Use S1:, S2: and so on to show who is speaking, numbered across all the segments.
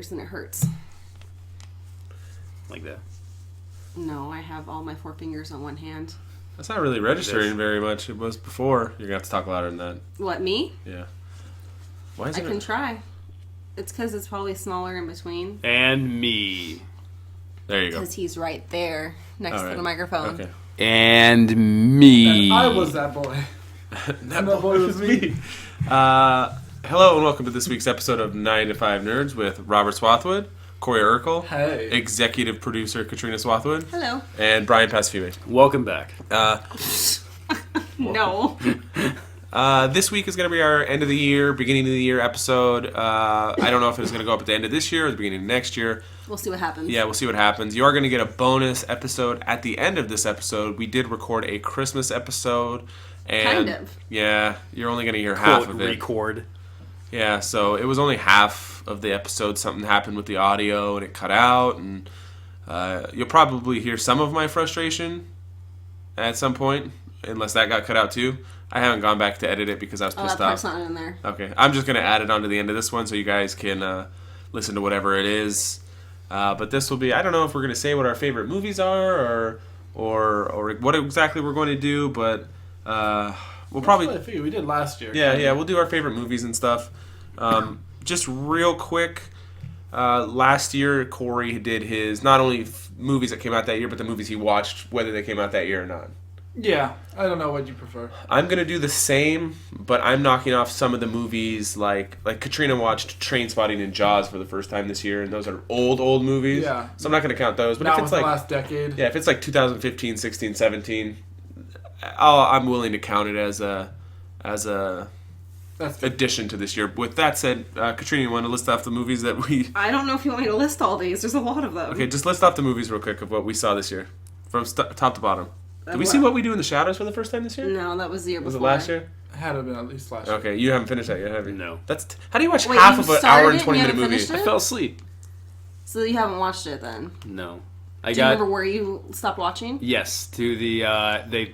S1: fingers and it hurts.
S2: Like that?
S1: No, I have all my 4 fingers on one hand.
S3: That's not really registering very much. It was before. You're going to have to talk louder than that.
S1: What, me?
S3: Yeah. Why is
S1: I can try. It's because it's probably smaller in between.
S2: And me.
S3: There you go.
S1: Because he's right there next to the microphone.
S3: Okay.
S2: And me.
S4: And I was that boy.
S3: That boy was me. Hello and welcome to this week's episode of 9 to 5 Nerds with Robert Swathwood, Corey Urkel,
S4: Hey.
S3: Executive Producer Katrina Swathwood,
S1: Hello.
S3: and Brian Pasifime.
S2: Welcome back.
S1: No.
S3: This week is going to be our end of the year, beginning of the year episode. I don't know if it's going to go up at the end of this year or the beginning of next year.
S1: We'll see what happens.
S3: Yeah, we'll see what happens. You are going to get a bonus episode at the end of this episode. We did record a Christmas episode. And
S1: Kind of.
S3: Yeah, you're only going to hear half of it.
S2: Record.
S3: Yeah, so it was only half of the episode. Something happened with the audio and it cut out. And you'll probably hear some of my frustration at some point, unless that got cut out too. I haven't gone back to edit it because I was pissed
S1: that part's
S3: off.
S1: not in there.
S3: Okay, I'm just going to add it on to the end of this one so you guys can listen to whatever it is. But this will be, I don't know if we're going to say what our favorite movies are or what exactly we're going to do, but we'll probably...
S4: That's what I figured we did last year.
S3: Yeah, we'll do our favorite movies and stuff. Just real quick, last year Corey did his, not only movies that came out that year, but the movies he watched, whether they came out that year or not.
S4: Yeah, I don't know what you prefer.
S3: I'm going to do the same, but I'm knocking off some of the movies, like Katrina watched Trainspotting and Jaws for the first time this year, and those are old movies.
S4: Yeah.
S3: So I'm not going to count those. But
S4: Not
S3: if it's
S4: with
S3: like
S4: the last decade.
S3: Yeah, if it's like 2015, 16, 17, I'm willing to count it as a
S4: That's good.
S3: addition to this year. With that said, Katrina, you want to list off the movies that we...
S1: I don't know if you want me to list all these. There's a lot of them.
S3: Okay, just list off the movies real quick of what we saw this year, from top to bottom. Did we see What We Do in the Shadows for the first time this year?
S1: No, that was the year before.
S3: Was it last year?
S4: It had to have been at least last year.
S3: Okay, you haven't finished that yet, have you?
S2: No.
S3: How do you watch
S1: Wait,
S3: half
S1: you
S3: of an
S1: started
S3: hour
S1: it
S3: and
S1: and
S3: 20
S1: you
S3: minute
S1: haven't
S3: movie?
S1: finished
S2: I fell asleep.
S1: So you haven't watched it then?
S2: No.
S1: Do you remember where you stopped watching?
S2: Yes, to the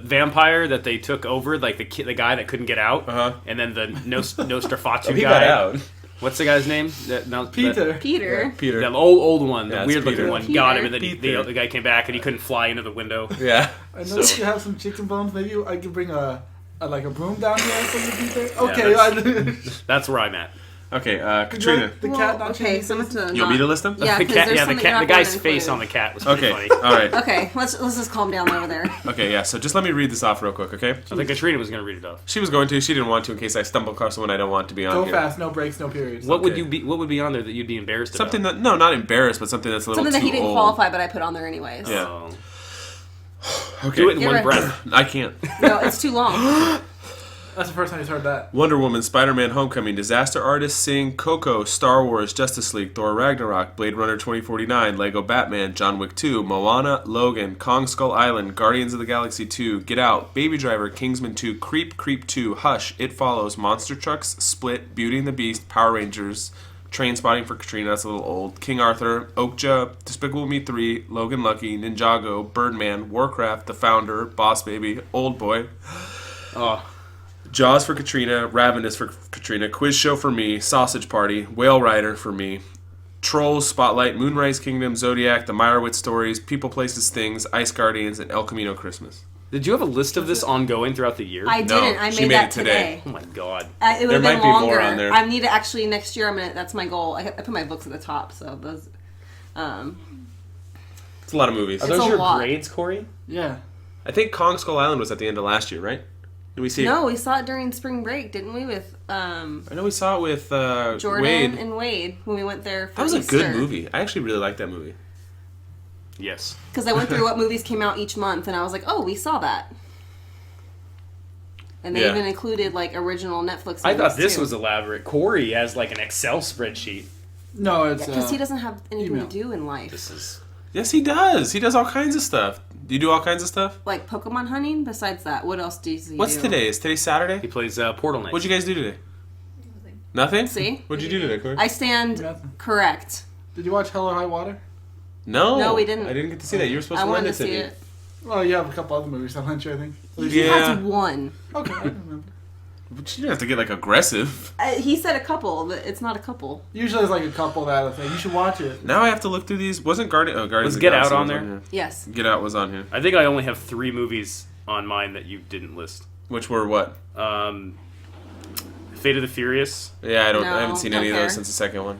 S2: vampire that they took over, like the guy that couldn't get out, and then the Nostrafatu
S3: He
S2: guy.
S3: got out.
S2: What's the guy's name?
S4: Peter.
S1: Peter.
S3: Peter.
S2: The old one,
S3: Yeah,
S2: the
S3: it's
S2: weird looking
S3: Peter.
S2: one,
S1: Peter.
S2: got him, and then
S3: Peter.
S2: the guy came back and he couldn't fly into the window.
S3: Yeah.
S4: I know you have some chicken bones. Maybe I could bring a broom down here for you, Peter. Okay,
S2: That's where I'm at.
S3: Okay, Katrina.
S4: The cat not
S1: okay,
S4: changing
S1: so I'm going to
S3: You want me to list them?
S1: Yeah,
S2: The
S1: 'cause
S2: cat,
S1: there's
S2: the
S1: something
S2: cat,
S1: you're
S2: the
S1: not
S2: guy's
S1: gonna
S2: face
S1: include.
S2: on the cat was pretty
S3: Okay,
S2: funny.
S3: alright.
S1: Okay, let's just calm down over there.
S3: Okay, yeah, so just let me read this off real quick, okay?
S2: I think Katrina was going to read it off.
S3: She was going to, she didn't want to in case I stumble across someone I don't want to be on
S4: Go
S3: here.
S4: fast, no breaks, no periods.
S2: What would
S3: Okay.
S2: What would be on there that you'd be embarrassed
S3: Something
S2: about?
S3: that, no, not embarrassed, but something that's a little
S1: Something that
S3: too
S1: he didn't
S3: old.
S1: qualify, but I put on there anyways.
S3: Yeah.
S2: Oh.
S3: Okay.
S2: Do it in
S1: You're
S2: one
S1: right.
S2: breath.
S3: I can't.
S1: No, it's too long.
S4: That's the first time he's heard that.
S3: Wonder Woman, Spider-Man Homecoming, Disaster Artist, Sing, Coco, Star Wars, Justice League, Thor Ragnarok, Blade Runner 2049, Lego Batman, John Wick 2, Moana, Logan, Kong Skull Island, Guardians of the Galaxy 2, Get Out, Baby Driver, Kingsman 2, Creep 2, Hush, It Follows, Monster Trucks, Split, Beauty and the Beast, Power Rangers, Trainspotting for Katrina, that's a little old, King Arthur, Okja, Despicable Me 3, Logan Lucky, Ninjago, Birdman, Warcraft, The Founder, Boss Baby, Old Boy,
S2: Oh.
S3: Jaws for Katrina, Ravenous for Katrina, Quiz Show for me, Sausage Party, Whale Rider for me, Trolls, Spotlight, Moonrise Kingdom, Zodiac, The Meyerowitz Stories, People, Places, Things, Ice Guardians, and El Camino Christmas.
S2: Did you have a list of this ongoing throughout the year?
S1: I didn't. I
S3: she
S1: made
S3: made
S1: that
S3: it today.
S2: Oh my god.
S1: It would
S3: There
S1: have
S3: might
S1: been
S3: be more
S1: longer.
S3: on there.
S1: I need to actually next year. That's my goal. I put my books at the top, so those.
S3: It's a lot of movies.
S2: Are
S1: It's
S2: those
S1: a
S2: your
S1: lot.
S2: grades, Corey?
S4: Yeah.
S3: I think Kong Skull Island was at the end of last year, right? Did we see
S1: No, we saw it during spring break, didn't we? With
S3: I know we saw it with
S1: Jordan
S3: Wade.
S1: and Wade when we went there for
S3: That was a
S1: Easter.
S3: good movie. I actually really liked that movie.
S2: Yes.
S1: Because I went through what movies came out each month, and I was like, oh, we saw that. And they
S3: Yeah.
S1: even included like original Netflix.
S2: I thought
S1: movies,
S2: this
S1: too.
S2: was elaborate. Corey has like an Excel spreadsheet.
S4: No, it's
S1: because he doesn't have anything
S4: email.
S1: to do in life.
S2: This is...
S3: Yes, he does. He does all kinds of stuff. Do you do all kinds of stuff?
S1: Like Pokemon hunting. Besides that, what else do you do?
S3: What's today? Is today Saturday?
S2: He plays Portal Knights.
S3: What'd you guys do today? Nothing.
S1: See?
S3: What'd you do today, Corey?
S1: I stand
S4: Nothing.
S1: correct.
S4: Did you watch Hell or High Water?
S3: No.
S1: No, we didn't.
S3: I didn't get to see that. You were supposed
S1: I
S3: to lend
S1: wanted
S3: it
S1: to
S3: to
S1: see
S3: me.
S1: it.
S4: Well, you have a couple other movies I lent you, I think.
S1: He
S3: Yeah.
S1: has one.
S4: Okay, I can remember.
S3: But you don't have to get like aggressive.
S1: He said a couple, but it's not a couple.
S4: Usually it's like a couple that I think you should watch it.
S3: Now I have to look through these. Wasn't Guardians
S2: Was
S3: of the
S2: Get Out
S3: Galaxy
S2: on
S3: was
S2: there?
S3: here.
S1: Yes.
S3: Get Out was on here.
S2: I think I only have 3 movies on mine that you didn't list.
S3: Which were what?
S2: Fate of the Furious,
S3: Yeah, I
S1: No,
S3: haven't seen
S1: don't
S3: any of
S1: care.
S3: those since the second one.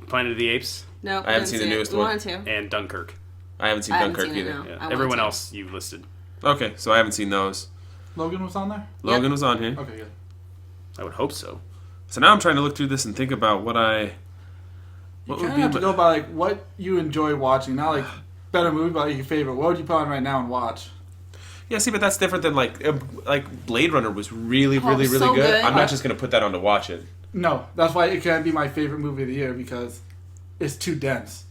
S2: Planet of the Apes,
S1: No,
S3: I haven't
S1: didn't
S3: seen the
S1: see it.
S3: newest
S1: We
S3: one.
S1: wanted to.
S2: and Dunkirk.
S3: I haven't seen
S1: I haven't
S3: Dunkirk
S1: seen it,
S3: either.
S1: no.
S2: Yeah.
S1: I
S2: Everyone
S1: want to.
S2: else you listed.
S3: Okay, so I haven't seen those.
S4: Logan was on there?
S3: Logan was on here.
S4: Okay, good.
S2: I would hope so.
S3: So now I'm trying to look through this and think about what
S4: You
S3: would
S4: kind of
S3: be
S4: have to
S3: my-
S4: go by like what you enjoy watching, not like better movie, but like your favorite. What would you put on right now and watch?
S3: Yeah, see, but that's different than like Blade Runner was really,
S1: Oh,
S3: really, really
S1: so
S3: good.
S1: good.
S3: I'm not just gonna put that on to watch it.
S4: No, that's why it can't be my favorite movie of the year because it's too dense.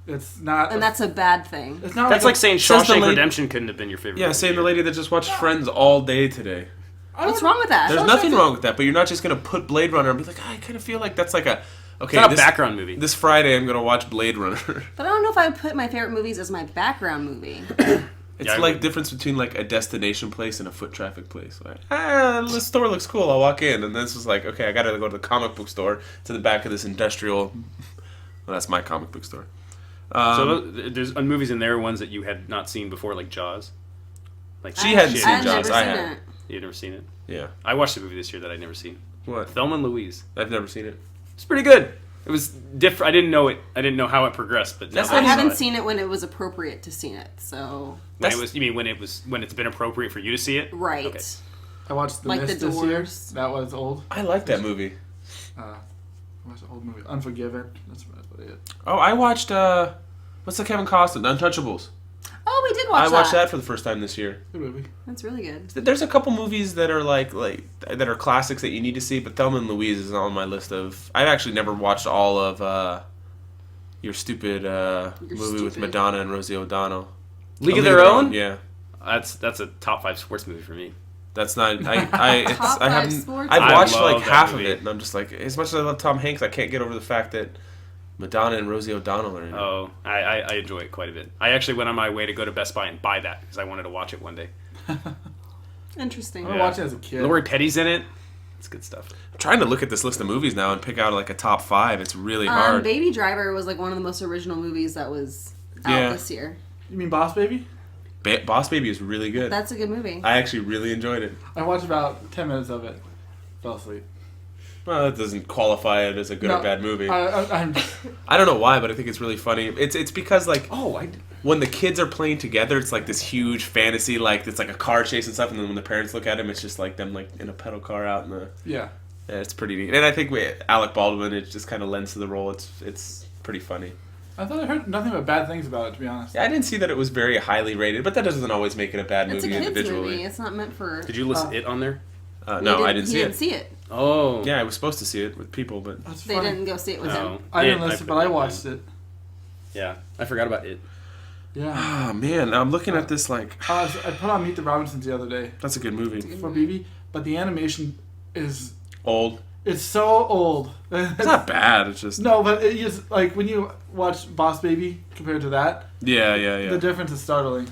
S4: It's not.
S1: And that's a bad thing.
S4: It's not.
S2: That's like saying
S3: says the
S2: Shawshank
S3: lady-
S2: Redemption couldn't have been your favorite.
S3: Yeah,
S2: movie
S3: saying
S2: of
S3: the
S2: year.
S3: lady that just watched Friends all day today.
S1: What's wrong with that?
S3: There's
S4: Shawshank
S3: nothing
S4: is-
S3: wrong with that, but you're not just gonna put Blade Runner and be like, I kind of feel like that's like a
S2: It's not a background movie.
S3: This Friday I'm gonna watch Blade Runner.
S1: But I don't know if I would put my favorite movies as my background movie.
S3: It's
S2: Yeah, I
S3: like
S2: would.
S3: difference between like a destination place and a foot traffic place. Like, the store looks cool. I'll walk in, and this is like, okay, I gotta go to the comic book store to the back of this industrial. Well, that's my comic book store.
S2: So there's movies in there ones that you had not seen before, like Jaws. Like
S3: She hadn't seen
S1: I've
S3: Jaws.
S1: never
S3: I
S1: seen
S3: had.
S1: it.
S2: You've never seen it.
S3: Yeah.
S2: I watched a movie this year that I'd never seen.
S3: What?
S2: Thelma and Louise.
S3: I've never seen it.
S2: It's pretty good. It was different. I didn't know it. I didn't know how it progressed, but
S3: That's
S2: now
S1: I
S2: that I saw
S1: haven't
S2: it-
S1: seen it when it was appropriate to see it, so...
S2: When it was, you mean when it's been appropriate for you to see it?
S1: Right.
S2: Okay.
S4: I watched The
S1: Like
S4: Mist
S1: The
S4: this year.
S1: Doors.
S4: That was old.
S3: I like that movie.
S4: What's the old movie? Unforgiven. That's about it.
S3: Oh, I watched what's the Kevin Costner Untouchables.
S1: Oh, we did watch
S3: I
S1: that.
S3: watched that for the first time this year.
S4: Good movie.
S1: That's really good.
S3: There's a couple movies that are like that are classics that you need to see, but Thelma and Louise is on my list of. I've actually never watched all of your stupid movie with
S1: stupid.
S3: Madonna and Rosie O'Donnell.
S2: League of Their Own.
S3: Yeah,
S2: That's a top 5 sports movie for me.
S3: that's not. It's,
S1: Top
S3: I
S1: five
S3: haven't.
S1: sports
S3: I've
S2: movies.
S3: watched
S2: I
S3: like
S2: love that
S3: half of
S2: movie.
S3: it, and I'm just like, as much as I love Tom Hanks, I can't get over the fact that Madonna and Rosie O'Donnell are in it.
S2: Oh, I enjoy it quite a bit. I actually went on my way to go to Best Buy and buy that because I wanted to watch it one day.
S1: Interesting.
S4: I watched it as a kid.
S2: Lori Petty's in it. It's good stuff.
S3: I'm trying to look at this list of movies now and pick out like a top 5. It's really hard.
S1: Baby Driver was like one of the most original movies that was out
S3: Yeah.
S1: this year.
S4: You mean Boss Baby?
S3: Boss Baby is really good.
S1: That's a good movie.
S3: I actually really enjoyed it.
S4: I watched about 10 minutes of it. Fell asleep.
S3: Well, that doesn't qualify it as a good or
S4: No,
S3: bad movie.
S4: I'm
S3: I don't know why, but I think it's really funny. It's because like
S2: Oh,
S3: when the kids are playing together, it's like this huge fantasy, like it's like a car chase and stuff. And then when the parents look at them, it's just like them like in a pedal car out in the.
S4: yeah.
S3: Yeah, it's pretty neat. And I think Alec Baldwin, it just kind of lends to the role. It's pretty funny.
S4: I thought I heard nothing but bad things about it, to be honest.
S3: Yeah, I didn't see that it was very highly rated, but that doesn't always make it a bad
S1: It's a
S3: movie
S1: kids
S3: individually.
S1: movie. It's not meant for...
S2: did you list it on there?
S3: No, I didn't
S1: he
S3: see
S1: didn't
S3: it.
S1: see it.
S2: Oh,
S3: Yeah, I was supposed to see it with people, but
S4: That's
S1: They
S4: funny.
S1: didn't go see it with
S2: No.
S1: him.
S4: I didn't
S2: It,
S4: listen,
S2: put
S4: but I
S2: it
S4: watched
S2: in.
S4: it.
S2: Yeah, I forgot about it.
S4: Yeah.
S3: oh man, I'm looking at this like
S4: I put on Meet the Robinsons the other day
S3: that's a good movie.
S4: for BB, but the animation is...
S3: Old.
S4: It's so old.
S3: It's not bad. It's just
S4: No, but it is like when you watch Boss Baby compared to that,
S3: yeah.
S4: the difference is startling.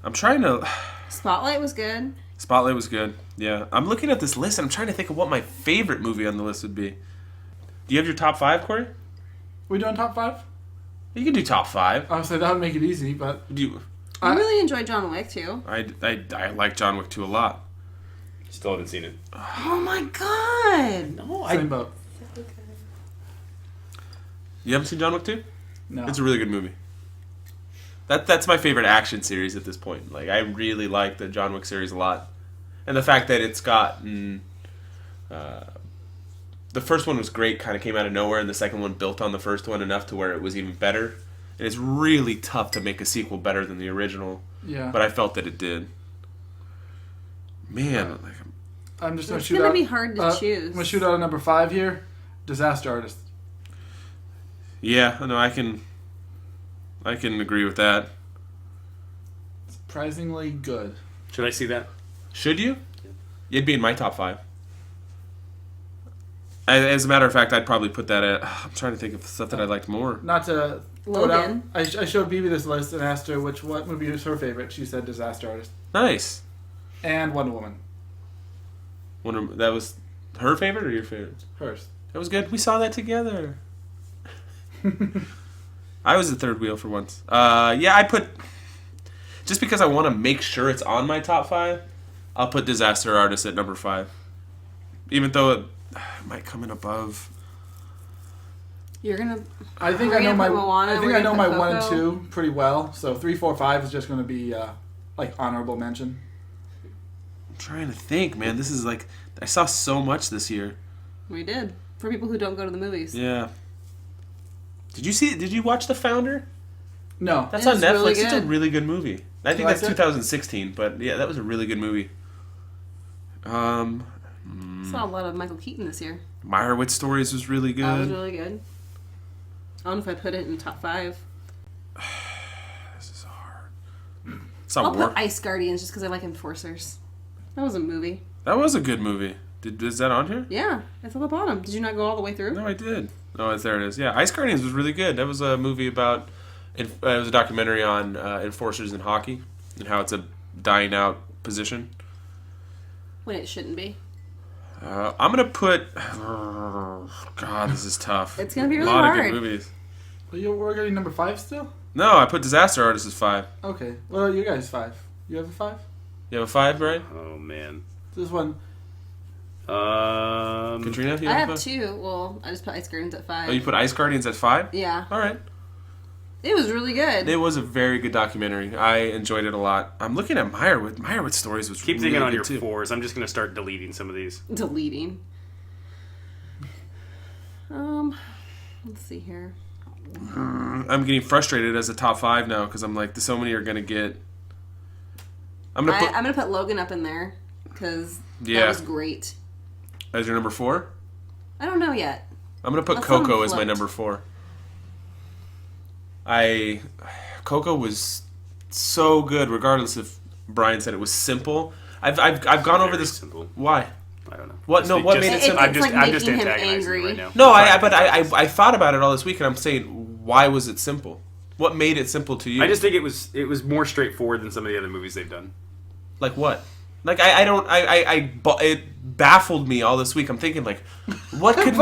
S3: I'm trying to.
S1: Spotlight was good.
S3: Spotlight was good. Yeah, I'm looking at this list and I'm trying to think of what my favorite movie on the list would be. Do you have your top 5, Corey?
S4: We doing top 5?
S3: You can do top 5.
S4: Obviously, that would make it easy, but
S3: Do you,
S1: I really enjoyed John Wick, too.
S3: I like John Wick 2 a lot.
S2: Still haven't seen it.
S1: Oh, my God.
S2: No,
S4: same boat.
S3: You haven't seen John Wick 2?
S4: No.
S3: It's a really good movie. That's my favorite action series at this point. Like I really like the John Wick series a lot, and the fact that it's gotten. The first one was great, kind of came out of nowhere, and the second one built on the first one enough to where it was even better. And it's really tough to make a sequel better than the original,
S4: Yeah.
S3: but I felt that it did. Man, like,
S4: I'm just going to
S1: It's
S4: shoot
S1: gonna
S4: out.
S1: be hard to choose.
S4: I'm going to shoot out a number 5 here. Disaster Artist.
S3: yeah, no, I can agree with that.
S4: Surprisingly good.
S2: should I see that?
S3: Should you? It'd be in my top 5. As a matter of fact, I'd probably put that at. I'm trying to think of stuff that I liked more.
S4: Not to throw it out.
S1: Logan.
S4: I showed BB this list and asked her what movie was her favorite. She said Disaster Artist.
S3: Nice.
S4: And Wonder Woman.
S3: That was her favorite or your favorite?
S4: Hers.
S3: That was good. We saw that together. I was the third wheel for once. I put... Just because I want to make sure it's on my top 5, I'll put Disaster Artist at number 5. Even though it might come in above.
S1: You're gonna.
S4: I think
S1: We're
S4: I know
S1: gonna
S4: my
S1: put Moana,
S4: I think
S1: we're
S4: I know
S1: gonna
S4: my
S1: put
S4: 1 and
S1: Coco.
S4: 2 pretty well. So 3, 4, 5 is just going to be like honorable mention.
S3: I'm trying to think, man. This is like... I saw so much this year.
S1: We did. For people who don't go to the movies.
S3: Yeah. Did you watch The Founder?
S4: No.
S3: That's
S1: It
S3: on
S1: is
S3: Netflix.
S1: really
S3: It's a
S1: good.
S3: really good movie. I think
S4: You
S3: that's
S4: liked it?
S3: 2016, but yeah, that was a really good movie.
S1: Saw a lot of Michael Keaton this year.
S3: Meyerowitz Stories was really good.
S1: That was really good. I don't know if I put it in top 5.
S3: This is hard. Saw
S1: I'll
S3: War.
S1: put Ice Guardians just because I like Enforcers. That was a movie.
S3: That was a good movie. Is that on here?
S1: Yeah, it's on the bottom. Did you not go all the way through?
S3: No, I did. Oh, there it is. Yeah, Ice Guardians was really good. That was a movie about... It was a documentary on enforcers in hockey and how it's a dying out position.
S1: When it shouldn't be.
S3: I'm going to put... God, this is tough.
S1: It's gonna be really
S3: a lot of
S1: hard.
S3: good movies.
S4: We're getting number 5 still?
S3: No, I put Disaster Artist as 5.
S4: Okay. What are you guys 5? You have a 5?
S3: You have a 5, Brian?
S2: Oh man.
S4: This one.
S3: Katrina, you
S1: I
S3: have
S1: have
S3: a...
S1: 2. Well, I just put Ice Guardians at 5.
S3: Oh, you put Ice Guardians at 5?
S1: Yeah.
S3: All right.
S1: It was really good.
S3: It was a very good documentary. I enjoyed it a lot. I'm looking at Meyerowitz. Meyerowitz Stories was
S2: Keep
S3: really
S2: thinking on
S3: good
S2: your
S3: too.
S2: 4s. I'm just gonna start deleting some of these.
S1: Deleting. Let's see here.
S3: I'm getting frustrated as a top 5 now because I'm like, so many are gonna get. I'm gonna put
S1: I'm gonna put Logan up in there because
S3: Yeah.
S1: that was great.
S3: as your number 4.
S1: I don't know yet.
S3: I'm gonna put
S1: Let's let him
S3: Coco as my
S1: float.
S3: number 4. Coco was so good, regardless if Brian said it was simple. I've gone over
S2: Very
S3: this.
S2: simple.
S3: Why?
S2: I don't know.
S3: What? No, what made it simple?
S2: I'm
S1: It's
S2: just,
S1: like
S2: I'm just
S1: making him
S2: antagonizing
S1: angry.
S2: right now.
S3: No,
S2: I'm
S3: but
S2: trying to
S3: I thought about it all this week, and I'm saying, why was it simple? What made it simple to you?
S2: I just think it was more straightforward than some of the other movies they've done.
S3: Like what? Like it baffled me all this week. I'm thinking like, what could?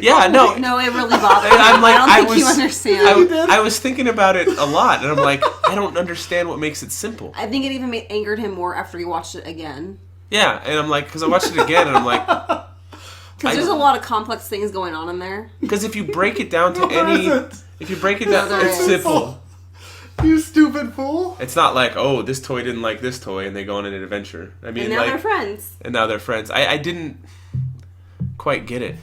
S3: Yeah, no.
S1: No, it really bothered me.
S3: I'm like,
S1: I don't think you understand.
S3: I was thinking about it a lot, and I'm like, I don't understand what makes it simple.
S1: I think it even angered him more after he watched it again.
S3: Yeah, and I'm like, because I watched it again, and I'm like,
S1: Because there's a lot of complex things going on in there.
S3: because if you break it down to any,
S4: isn't.
S3: if you break it down,
S1: there
S3: it's
S1: is.
S3: simple.
S4: You stupid fool.
S3: It's not like, oh, this toy didn't like this toy, and they go on an adventure. I mean,
S1: And now
S3: like,
S1: they're friends.
S3: and now they're friends. I didn't quite get it.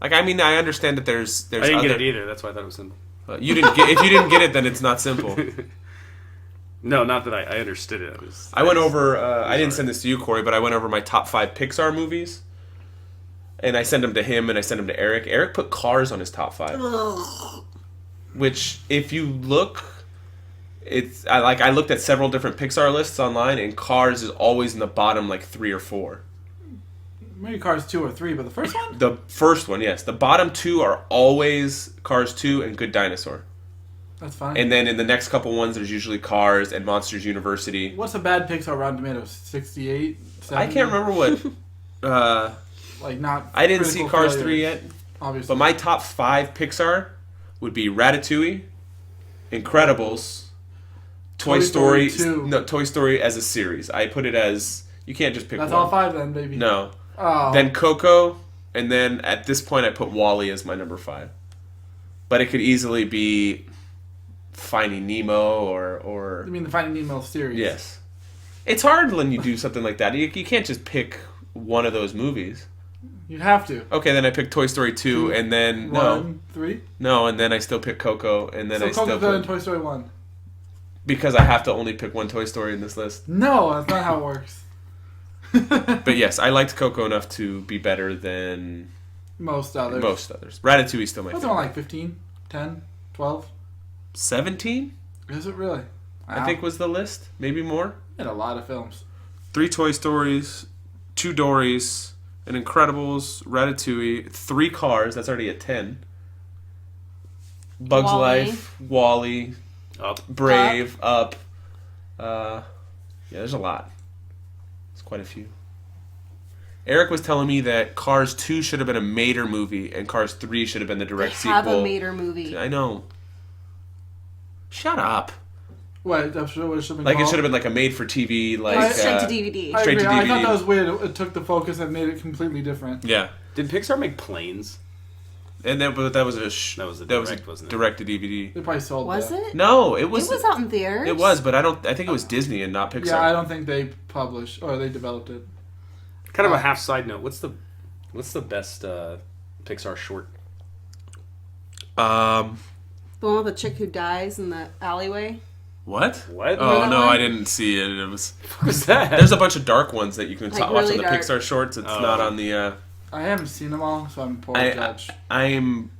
S3: Like, I mean, I understand that there's
S2: I didn't
S3: other,
S2: get it either. That's why I thought it was simple.
S3: You didn't get if you didn't get it, then it's not simple.
S2: No, not that I understood it.
S3: I went over. I didn't send this to you, Corey, but I went over my top 5 Pixar movies, and I sent them to him, and I sent them to Eric. Eric put Cars on his top 5, which, if you look, I looked at several different Pixar lists online, and Cars is always in the bottom, like 3 or 4.
S4: Maybe Cars 2 or 3, but the first one?
S3: The first one, yes. The bottom 2 are always Cars 2 and Good Dinosaur.
S4: That's fine.
S3: And then in the next couple ones, there's usually Cars and Monsters University.
S4: What's a bad Pixar Rotten Tomatoes? 68? 70?
S3: I can't remember what...
S4: Like, not.
S3: I didn't see
S4: critical
S3: Cars
S4: failure,
S3: 3 yet.
S4: Obviously.
S3: But my top 5 Pixar would be Ratatouille, Incredibles, Toy Story.
S4: 2.
S3: No, Toy Story as a series. I put it as... You can't just pick
S4: That's
S3: one.
S4: all 5 then, baby.
S3: No.
S4: Oh.
S3: Then Coco, and then at this point I put Wall-E as my number 5. But it could easily be Finding Nemo or
S4: I mean the Finding Nemo series.
S3: yes. It's hard when you do something like that. You can't just pick one of those movies.
S4: You'd have to.
S3: Okay, then I picked Toy Story 2, and then... No.
S4: 1, 3?
S3: No, and then I still pick Coco, and then
S4: So
S3: I still
S4: Coco's better
S3: put...
S4: than Toy Story 1.
S3: Because I have to only pick one Toy Story in this list.
S4: No, that's not how it works.
S3: But yes, I liked Coco enough to be better than
S4: Most others.
S3: most others. Ratatouille's still my
S4: What's
S3: favorite.
S4: on like 15, 10, 12?
S3: 17?
S4: Is it really?
S3: I think was the list. Maybe more.
S4: Had a lot of films.
S3: 3 Toy Stories, 2 Dories, an Incredibles, Ratatouille, 3 Cars, that's already a 10. Bugs
S1: Wall-E.
S3: Life, Wall-E,
S2: Up.
S3: Brave, Up. Yeah, there's a lot. There's quite a few. Eric was telling me that Cars 2 should have been a Mater movie, and Cars 3 should have been the direct
S1: They have
S3: sequel.
S1: a Mater movie.
S3: I know. Shut up.
S4: What? That's what it should have been
S3: Like, it
S4: called?
S3: should have been like a made-for-TV, like...
S1: It's straight to DVD.
S4: I
S3: Straight
S4: agree.
S3: to
S4: I thought
S3: DVD.
S4: that was weird. It took the focus and made it completely different.
S3: Yeah.
S2: Did Pixar make planes?
S3: And then, but that was a
S2: direct, wasn't it?
S3: direct to DVD.
S4: They probably sold
S1: Was
S4: that.
S1: it?
S3: No, it was.
S1: It was out in theaters.
S3: It was, but I think it was Disney and not Pixar.
S4: Yeah, I don't think they published or they developed it.
S2: Kind of a half side note. What's the best Pixar short?
S1: The one with the chick who dies in the alleyway.
S3: What?
S2: What?
S3: Oh
S1: Remember that
S3: no,
S1: one?
S3: I didn't see it. It was.
S2: What was that?
S3: There's a bunch of dark ones that you can
S1: Like
S3: watch
S1: really
S3: on the
S1: dark.
S3: Pixar shorts. It's not on the.
S4: I haven't seen them all, so I'm poor judge.
S3: I'm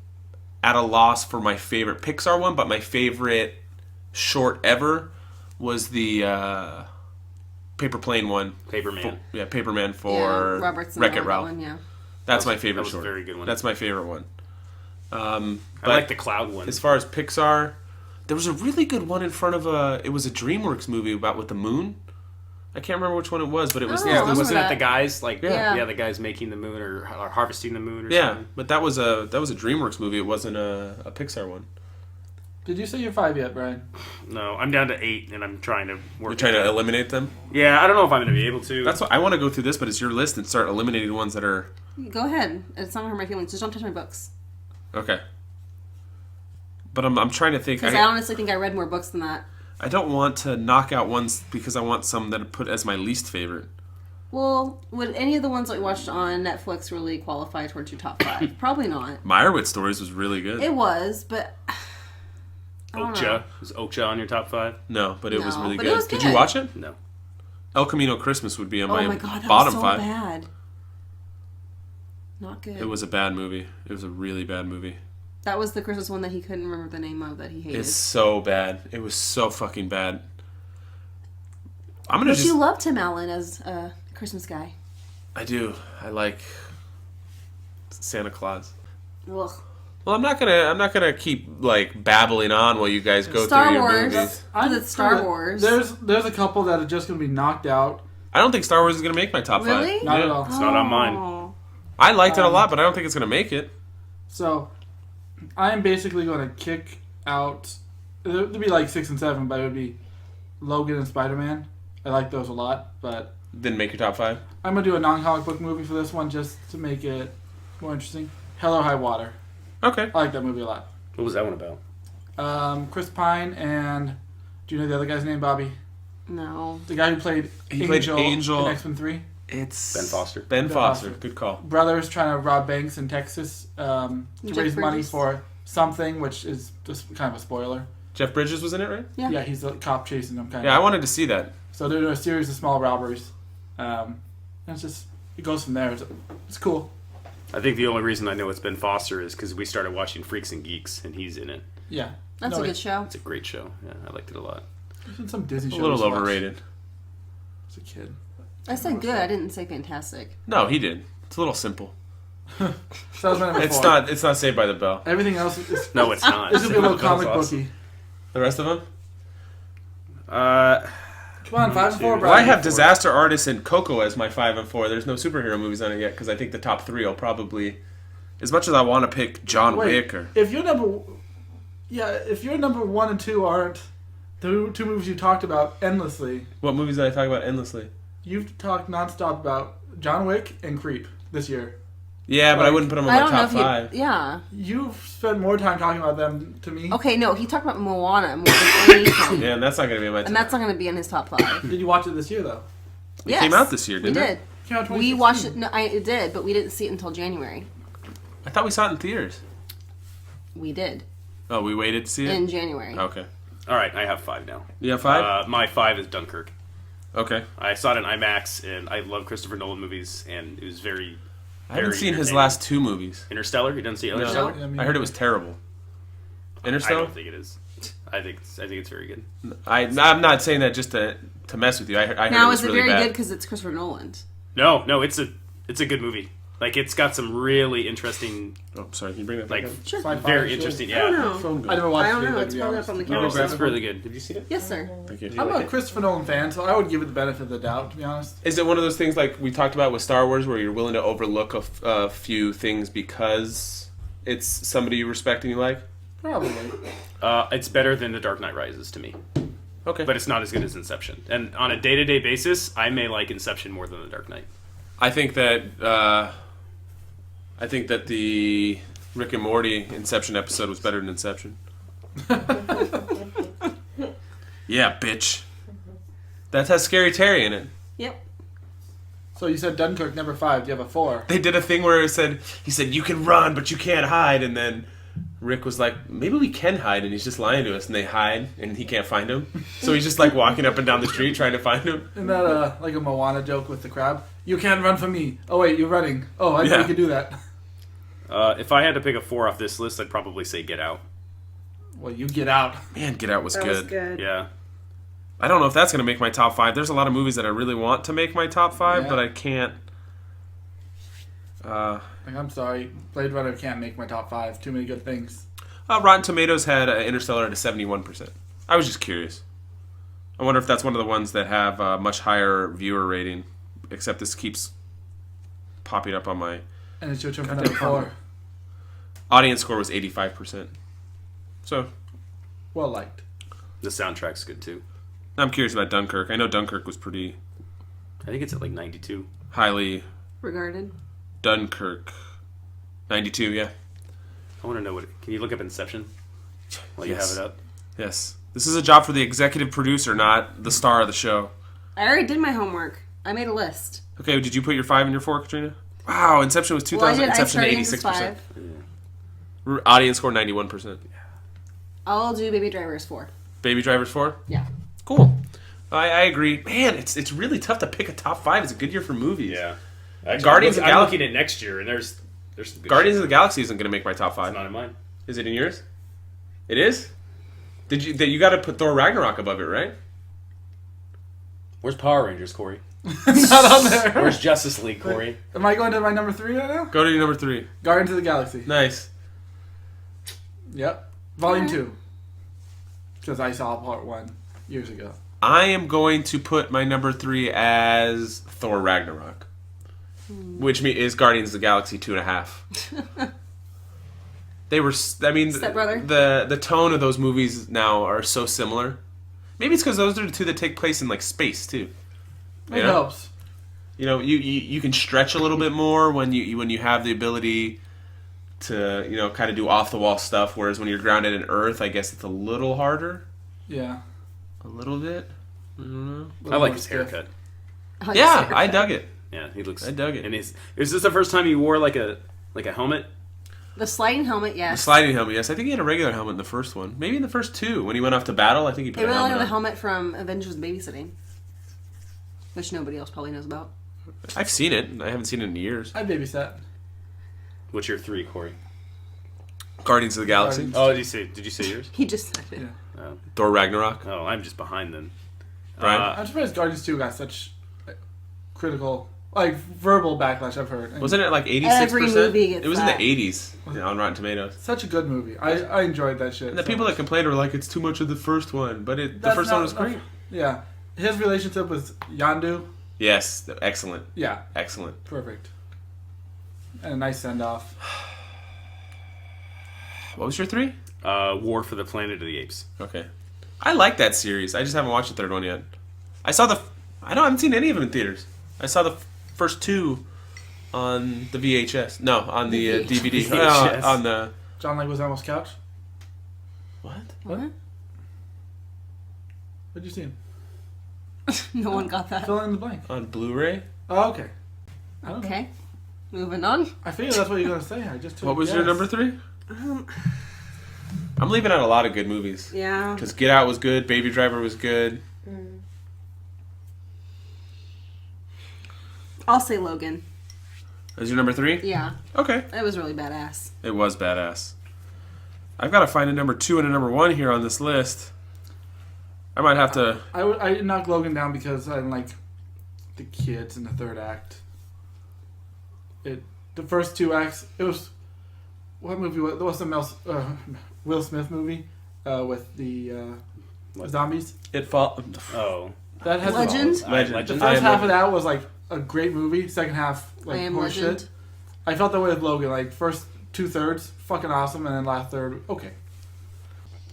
S3: at a loss for my favorite Pixar one, but my favorite short ever was the Paper Plane one.
S2: Paperman.
S3: Yeah, Paperman
S1: Yeah,
S3: for
S1: Robertson
S3: Wreck-It
S1: wrote that
S3: Ralph.
S1: one, yeah.
S3: That's
S2: That was-
S3: my favorite
S2: that was a
S3: short.
S2: very good one.
S3: That's my favorite one.
S2: I
S3: But
S2: like the cloud one.
S3: as far as Pixar, there was a really good one in front of it was a DreamWorks movie about with the moon. I can't remember which one it was, but it was
S1: Oh, I remember
S2: Wasn't it
S1: that.
S2: the guys like
S1: Yeah.
S2: the guys making the moon or harvesting the moon or
S3: yeah,
S2: something?
S3: but that was a DreamWorks movie. It wasn't a Pixar one.
S4: Did you say you're 5 yet, Brian?
S2: No, I'm down to 8 and I'm trying to work.
S3: You're trying
S2: it
S3: to
S2: out.
S3: eliminate them.
S2: Yeah, I don't know if I'm going to be able to.
S3: That's what I want to go through this, but it's your list and start eliminating ones that are
S1: Go ahead. It's not gonna hurt my feelings. Just don't touch my books.
S3: okay. But I'm trying to think.
S1: Because I honestly think I read more books than that.
S3: I don't want to knock out ones because I want some that I put as my least favorite.
S1: Well, would any of the ones that we watched on Netflix really qualify towards your top 5? Probably not.
S3: Meyerowitz Stories was really good.
S1: It was, but I don't know.
S2: Okja. Was Okja on your top 5?
S3: No, but it was
S1: No,
S3: really
S1: but it
S3: good.
S1: was
S3: Did
S1: good.
S3: you watch it?
S2: No.
S3: El Camino Christmas would be on
S1: Oh
S3: my,
S1: my god, that
S3: bottom
S1: was so
S3: 5.
S1: bad. Not good.
S3: It was a bad movie. It was a really bad movie.
S1: That was the Christmas one that he couldn't remember the name of that he hated.
S3: It's so bad. It was so fucking bad. I'm gonna
S1: But
S3: just.
S1: you loved Tim Allen as a Christmas guy.
S3: I do. I like Santa Claus.
S1: Ugh.
S3: Well, I'm not gonna keep like babbling on while you guys go
S1: Star
S3: through your
S1: Wars.
S3: movies.
S1: Because it's Star Wars.
S4: There's a couple that are just going to be knocked out.
S3: I don't think Star Wars is gonna make my top 5.
S1: Really?
S4: Not
S3: Yeah.
S4: at all.
S2: It's not on mine.
S1: Oh.
S3: I liked it a lot, but I don't think it's gonna make it.
S4: So, I'm basically going to kick out. It would be like 6 and 7, but it would be Logan and Spider-Man. I like those a lot, but
S3: Didn't make your top 5.
S4: I'm going to do a non-comic book movie for this one just to make it more interesting. Hell or High Water.
S3: Okay.
S4: I like that movie a lot.
S2: What was that one about?
S4: Chris Pine and do you know the other guy's name, Bobby?
S1: No.
S4: The guy who played
S3: He played Angel.
S4: in X-Men 3.
S3: It's
S2: Ben Foster.
S3: Ben Foster. Good call.
S4: Brothers trying to rob banks in Texas to
S1: Jeff
S4: raise money
S1: Bridges?
S4: for something, which is just kind of a spoiler.
S3: Jeff Bridges was in it, right?
S1: Yeah.
S4: Yeah, he's the cop chasing them. Kind
S3: Yeah, I
S4: of.
S3: wanted to see that.
S4: So they're doing a series of small robberies. And it's just it goes from there. It's cool.
S2: I think the only reason I know it's Ben Foster is because we started watching Freaks and Geeks and he's in it.
S4: Yeah,
S1: That's a good show.
S2: It's a great show. Yeah, I liked it a lot.
S4: There's been some Disney
S3: A
S4: shows.
S3: little
S4: to watch
S3: overrated.
S4: As a kid.
S1: I said good. I didn't say fantastic.
S3: No, he did. It's a little simple.
S4: So that was my number
S3: It's
S4: 4.
S3: not. It's not Saved by the Bell.
S4: Everything else is.
S2: No, it's not.
S4: This will be a little
S2: That was
S4: comic
S2: awesome.
S4: booky.
S3: The rest of them.
S4: Come on, 5 and 4,
S2: Well,
S3: Well, I
S4: Brian.
S3: have Disaster Artist and Coco as my 5 and 4. There's no superhero movies on it yet because I think the top 3 will probably. As much as I want to pick John Wick or.
S4: If your number, if your number 1 and 2 aren't the 2 movies you talked about endlessly,
S3: What movies did I talk about endlessly?
S4: you've talked nonstop about John Wick and Creep this year.
S3: Yeah, but I wouldn't put them on
S1: I
S3: my
S1: don't know
S3: top
S1: if you.
S3: 5.
S1: Yeah.
S4: You've spent more time talking about them to me.
S1: Okay, no, he talked about Moana more than anything.
S3: Yeah, and that's not going to be in my top
S1: And that's not going to be in his top 5.
S4: Did you watch it this year though?
S3: It
S1: Yes.
S3: came out this year,
S1: We
S3: didn't it?
S1: did.
S4: It came out
S1: We
S4: 2016.
S1: watched it. No, it did, but we didn't see it until January.
S3: I thought we saw it in theaters.
S1: We did
S3: Oh, we waited to see it?
S1: in January.
S3: Okay.
S2: All right, I have 5 now.
S3: You have 5?
S2: My 5 is Dunkirk.
S3: Okay.
S2: I saw it in IMAX, and I love Christopher Nolan movies, and it was very.
S3: I haven't
S2: very
S3: seen his
S2: entertaining.
S3: last 2 movies.
S2: Interstellar. You didn't see
S3: No.
S2: Interstellar?
S4: Yeah, me
S3: I heard it was
S4: neither.
S3: terrible.
S2: I
S3: Interstellar?
S2: don't think it is. I think it's very good.
S3: I'm not saying that just to mess with you. I heard
S1: Now,
S3: it was
S1: is it
S3: really
S1: very
S3: bad.
S1: good because it's Christopher Nolan?
S2: No, it's a good movie. Like, it's got some really interesting,
S3: Oh, sorry. Can you bring that back
S2: like,
S3: up?
S1: Sure.
S4: Sci-fi
S2: very
S4: shit.
S2: interesting.
S1: I don't
S2: Yeah.
S1: know.
S3: Phone
S4: I
S3: bill.
S4: never watched
S1: I
S4: it.
S1: don't know.
S4: either,
S1: It's
S4: to be
S1: probably
S4: honest.
S1: up on the
S2: Oh,
S1: camera.
S2: that's really good. Have you seen it?
S1: Yes, sir.
S3: Thank you.
S4: I'm a Christopher Nolan fan, so I would give it the benefit of the doubt, to be honest.
S3: Is it one of those things like we talked about with Star Wars where you're willing to overlook a few things because it's somebody you respect and you like?
S4: Probably.
S2: It's better than The Dark Knight Rises to me,
S3: Okay.
S2: but it's not as good as Inception. And on a day-to-day basis, I may like Inception more than The Dark Knight.
S3: I think that the Rick and Morty Inception episode was better than Inception. Yeah, bitch. That has Scary Terry in it.
S1: Yep.
S4: So you said Dunkirk number 5. Do you have a 4?
S3: They did a thing where he said you can run but you can't hide, and then Rick was like, maybe we can hide, and he's just lying to us, and they hide and he can't find him. So he's just like walking up and down the street trying to find him.
S4: Isn't that like a Moana joke with the crab? You can't run from me. Oh wait, you're running. Oh, I
S3: Yeah.
S4: think you could do that.
S2: If I had to pick a 4 off this list, I'd probably say Get Out.
S4: Well, you get out.
S3: Man, Get Out was
S1: That
S3: good.
S1: was good.
S2: Yeah.
S3: I don't know if that's going to make my top 5. There's a lot of movies that I really want to make my top 5,
S4: Yeah.
S3: but I can't.
S4: Like, I'm sorry, Blade Runner can't make my top 5. Too many good things.
S3: Rotten Tomatoes had Interstellar at a 71%. I was just curious. I wonder if that's one of the ones that have a much higher viewer rating, except this keeps popping up on my...
S4: And it's your turn for number 4.
S3: Audience score was 85%. So,
S4: Well liked.
S2: The soundtrack's good, too.
S3: I'm curious about Dunkirk. I know Dunkirk was pretty
S2: I think it's at like 92.
S3: highly...
S1: Regarded.
S3: Dunkirk. 92, yeah.
S2: I want to know what... Can you look up Inception while you have
S3: Yes.
S2: it up?
S3: Yes. This is a job for the executive producer, not the star of the show.
S1: I already did my homework. I made a list.
S3: Okay, did you put your 5 and your 4, Katrina? Wow, Inception was 2000.
S1: Well, I did. I
S3: Inception
S1: started
S3: 86%.
S1: as 5.
S3: Audience score 91%.
S1: I'll do Baby Driver's 4.
S3: Baby Driver's 4?
S1: Yeah.
S3: Cool. I agree. Man, it's really tough to pick a top 5. It's a good year for movies.
S2: Yeah.
S3: Guardians of the
S2: I'm
S3: Galaxy.
S2: looking at next year, and there's some good
S3: Guardians
S2: shit.
S3: of the Galaxy isn't going to make my top 5.
S2: It's not in mine.
S3: Is it in yours? It is? You got to put Thor Ragnarok above it, right?
S2: Where's Power Rangers, Corey?
S4: Not on there.
S2: Where's Justice League, Corey?
S4: Am I going to my number 3 right now?
S3: Go to your number 3.
S4: Guardians of the Galaxy.
S3: Nice.
S4: Yep. Volume 2. Because I saw part 1 years ago.
S3: I am going to put my number 3 as Thor Ragnarok, which is Guardians of the Galaxy 2.5. They were, I mean,
S1: Stepbrother?
S3: the tone of those movies now are so similar. Maybe it's because those are the two that take place in like space too.
S4: It helps.
S3: You know, you can stretch a little bit more when you have the ability to kind of do off the wall stuff. Whereas when you're grounded in Earth, I guess it's a little harder.
S4: Yeah.
S3: A little bit. I don't know.
S2: I like his haircut.
S3: Yeah, I dug it.
S2: Yeah, he looks.
S3: I dug it.
S2: And is this the first time he wore like a helmet?
S1: The sliding helmet, yes.
S3: The sliding helmet, yes. I think he had a regular helmet in the first one. Maybe in the first 2. When he went off to battle, I think he put
S1: It
S3: a
S1: really
S3: helmet
S1: like the
S3: on.
S1: helmet from Avengers Babysitting, which nobody else probably knows about.
S3: I've seen it. I haven't seen it in years.
S4: I babysat.
S2: What's your 3, Corey?
S3: Guardians of the Galaxy.
S4: Guardians.
S2: Oh, did you say yours?
S1: He just said it.
S4: Yeah.
S3: Thor Ragnarok.
S2: Oh, I'm just behind then.
S3: Brian?
S4: I'm surprised Guardians 2 got such critical, verbal backlash, I've heard. And
S3: Wasn't it like 86%?
S1: Every movie gets
S3: it was
S1: that.
S3: in the 80s on Rotten Tomatoes.
S4: Such a good movie. I enjoyed that shit.
S3: And the
S4: so
S3: people that
S4: much.
S3: complained were like, it's too much of the first one. But the
S4: That's
S3: first
S4: not
S3: one was
S4: enough.
S3: great.
S4: Yeah. His relationship with Yondu,
S3: Yes. Excellent.
S4: yeah,
S3: Excellent.
S4: perfect. And a nice send-off.
S3: What was your 3?
S2: War for the Planet of the Apes.
S3: Okay. I like that series. I just haven't watched the third one yet. I haven't seen any of them in theaters. I saw the first 2 on the VHS. No, on the DVD.
S2: VHS.
S3: On the...
S4: John Leguizamo's couch.
S3: What?
S1: What?
S4: What'd you see?
S1: No one got that.
S4: Fill in the blank.
S3: On Blu-ray?
S4: Oh, okay. I don't know.
S1: Okay. Moving on.
S4: I figured that's what you were gonna say. I just took
S3: What was
S4: a
S3: your
S4: guess.
S3: number 3? I'm leaving out a lot of good movies.
S1: Yeah.
S3: Because Get Out was good, Baby Driver was good.
S1: I'll say Logan.
S3: Is your number 3?
S1: Yeah.
S3: Okay.
S1: It was really badass.
S3: It was badass. I've got to find a number 2 and a number 1 here on this list. I might have to...
S4: I knocked Logan down because I didn't like the kids in the third act. the first two acts. It was what movie? What's the Will Smith movie with the zombies?
S2: Oh.
S4: That has
S1: Legend?
S2: Legend.
S4: The first half of that was like a great movie. Second half, like
S1: I Am
S4: horse
S1: Legend.
S4: shit. I felt that way with Logan. Like first 2/3, fucking awesome, and then last third, okay.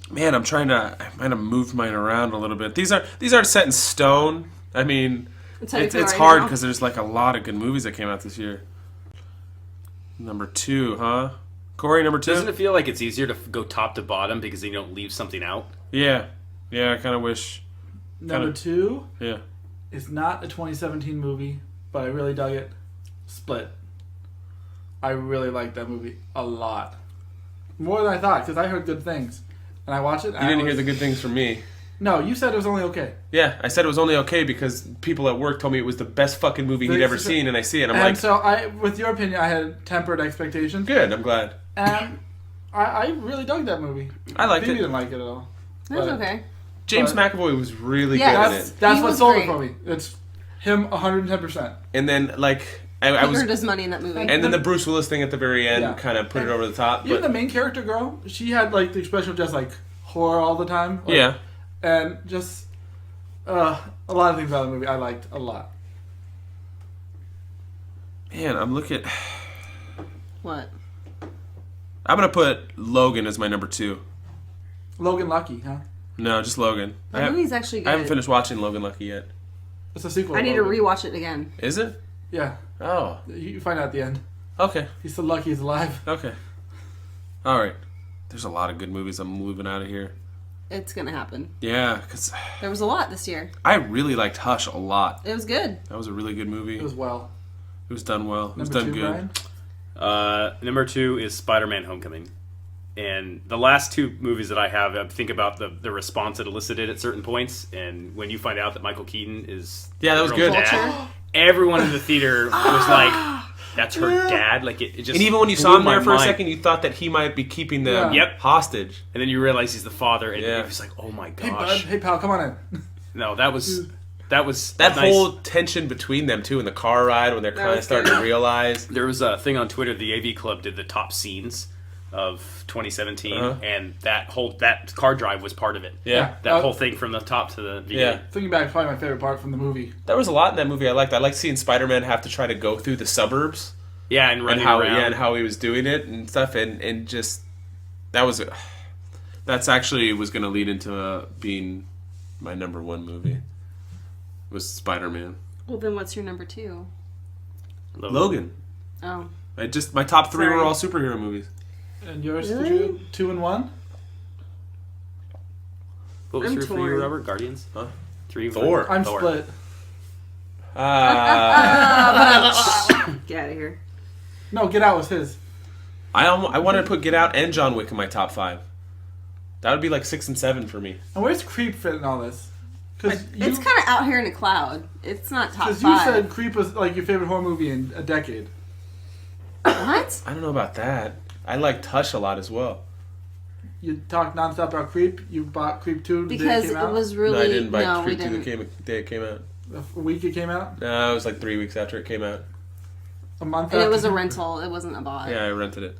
S3: Man, I might have moved mine around a little bit. These aren't set in stone. I mean,
S1: That's how you
S3: it's
S1: feel right
S3: hard
S1: now?
S3: because there's like a lot of good movies that came out this year. Number 2, huh? Corey, number 2?
S2: Doesn't it feel like it's easier to go top to bottom because then you don't leave something out?
S3: Yeah. Yeah, I kind of wish.
S4: Number 2
S3: Yeah.
S4: is not a 2017 movie, but I really dug it. Split. I really liked that movie a lot. More than I thought, because I heard good things. And I watched it.
S3: You didn't hear the good things from me.
S4: No, you said it was only okay.
S3: Yeah, I said it was only okay because people at work told me it was the best fucking movie he'd ever seen, and I see it, and I'm like,
S4: so with your opinion, I had tempered expectations.
S3: good, I'm glad.
S4: And I really dug that movie.
S3: I liked
S4: Phoebe
S3: it.
S4: didn't like it at all.
S1: That was
S4: But
S1: okay.
S3: James
S4: But-
S3: McAvoy was really
S1: Yeah,
S3: good in it.
S4: That's
S1: He
S4: what
S1: was
S4: sold
S1: great.
S4: it for me. It's him 110%.
S3: And then, like, I
S1: He
S3: was...
S1: earned his money in that movie.
S3: And then the Bruce Willis thing at the very end
S4: Yeah.
S3: kind of put it over the top.
S4: Even
S3: But
S4: the main character girl, she had like the expression of just like horror all the time. Like,
S3: yeah,
S4: And just a lot of things about the movie I liked a lot.
S3: man, I'm looking.
S1: What?
S3: I'm gonna put Logan as my number 2.
S4: Logan Lucky, huh?
S3: No, just Logan.
S1: That movie's actually good.
S3: I haven't finished watching Logan Lucky yet.
S4: It's a sequel.
S1: I need to
S4: Logan.
S1: rewatch it again.
S3: Is it?
S4: Yeah,
S3: Oh,
S4: you find out at the end.
S3: okay,
S4: He's so lucky he's alive.
S3: okay. All right. There's a lot of good movies I'm moving out of here.
S1: It's gonna happen.
S3: Yeah, because
S1: There was a lot this year.
S3: I really liked Hush a lot.
S1: It was good.
S3: That was a really good movie.
S4: It was well.
S3: It was done well. It was
S4: Number
S3: done
S4: 2,
S3: good.
S4: Brian?
S2: Number 2 is Spider-Man: Homecoming, and the last 2 movies that I have, I think about the response it elicited at certain points, and when you find out that Michael Keaton is
S3: Yeah, that was
S2: girl's
S3: good.
S2: dad, everyone in the theater was like, "That's her dad!" Like it just.
S3: And even when you
S2: blew
S3: saw him
S2: my
S3: there for a
S2: mind.
S3: second, you thought that he might be keeping them
S2: Yeah. Yep.
S3: hostage.
S2: And then you realize he's the father, and
S3: Yeah.
S2: you're just like, "Oh my
S4: Hey, bud.
S2: gosh!"
S4: Hey, pal, come on in.
S2: No, that was
S3: That
S2: nice.
S3: whole tension between them two in the car ride when they're kind of
S1: was
S3: starting to
S1: good.
S3: realize.
S2: There was a thing on Twitter. The AV Club did the top scenes of 2017,
S3: Uh-huh.
S2: and that car drive was part of it.
S3: Yeah.
S2: That whole thing from the top to the beginning.
S3: Yeah.
S4: Thinking back, it's probably my favorite part from the movie.
S3: There was a lot in that movie I liked. I liked seeing Spider-Man have to try to go through the suburbs
S2: Yeah, and
S3: and
S2: running
S3: how
S2: around.
S3: and how he was doing it and stuff, and just that's actually was going to lead into being my number 1 movie. Was Spider-Man.
S1: Well, then what's your number 2?
S3: Logan.
S1: Oh.
S3: My top 3
S1: Sorry.
S3: were all superhero movies.
S4: And yours,
S1: Really?
S4: Katrina? 2 and 1?
S2: What was
S1: I'm
S2: 3 for you,
S1: torn.
S2: Robert? Guardians?
S3: Huh?
S2: 3 for
S3: Thor.
S4: I'm
S2: Thor.
S4: split.
S1: Get out of here.
S4: No, Get Out was his.
S3: I wanted to put Get Out and John Wick in my top 5. That would be like 6 and 7 for me.
S4: And where's Creep fit in all this? Because
S1: It's kind of out here in a cloud. It's not top 5.
S4: you said Creep was like your favorite horror movie in a decade.
S1: What?
S3: I don't know about that. I liked Hush a lot as well.
S4: You talked nonstop about Creep. You bought Creep 2 the day
S1: Because
S4: it came
S1: it
S4: out.
S1: was really...
S3: No, I didn't buy
S1: no, we
S3: Creep 2
S1: didn't.
S3: the day it came out.
S4: A week it came out.
S3: No, it was like 3 weeks after it came out.
S4: A month.
S1: And it
S4: after.
S1: was a rental. It wasn't a buy.
S3: Yeah, I rented it.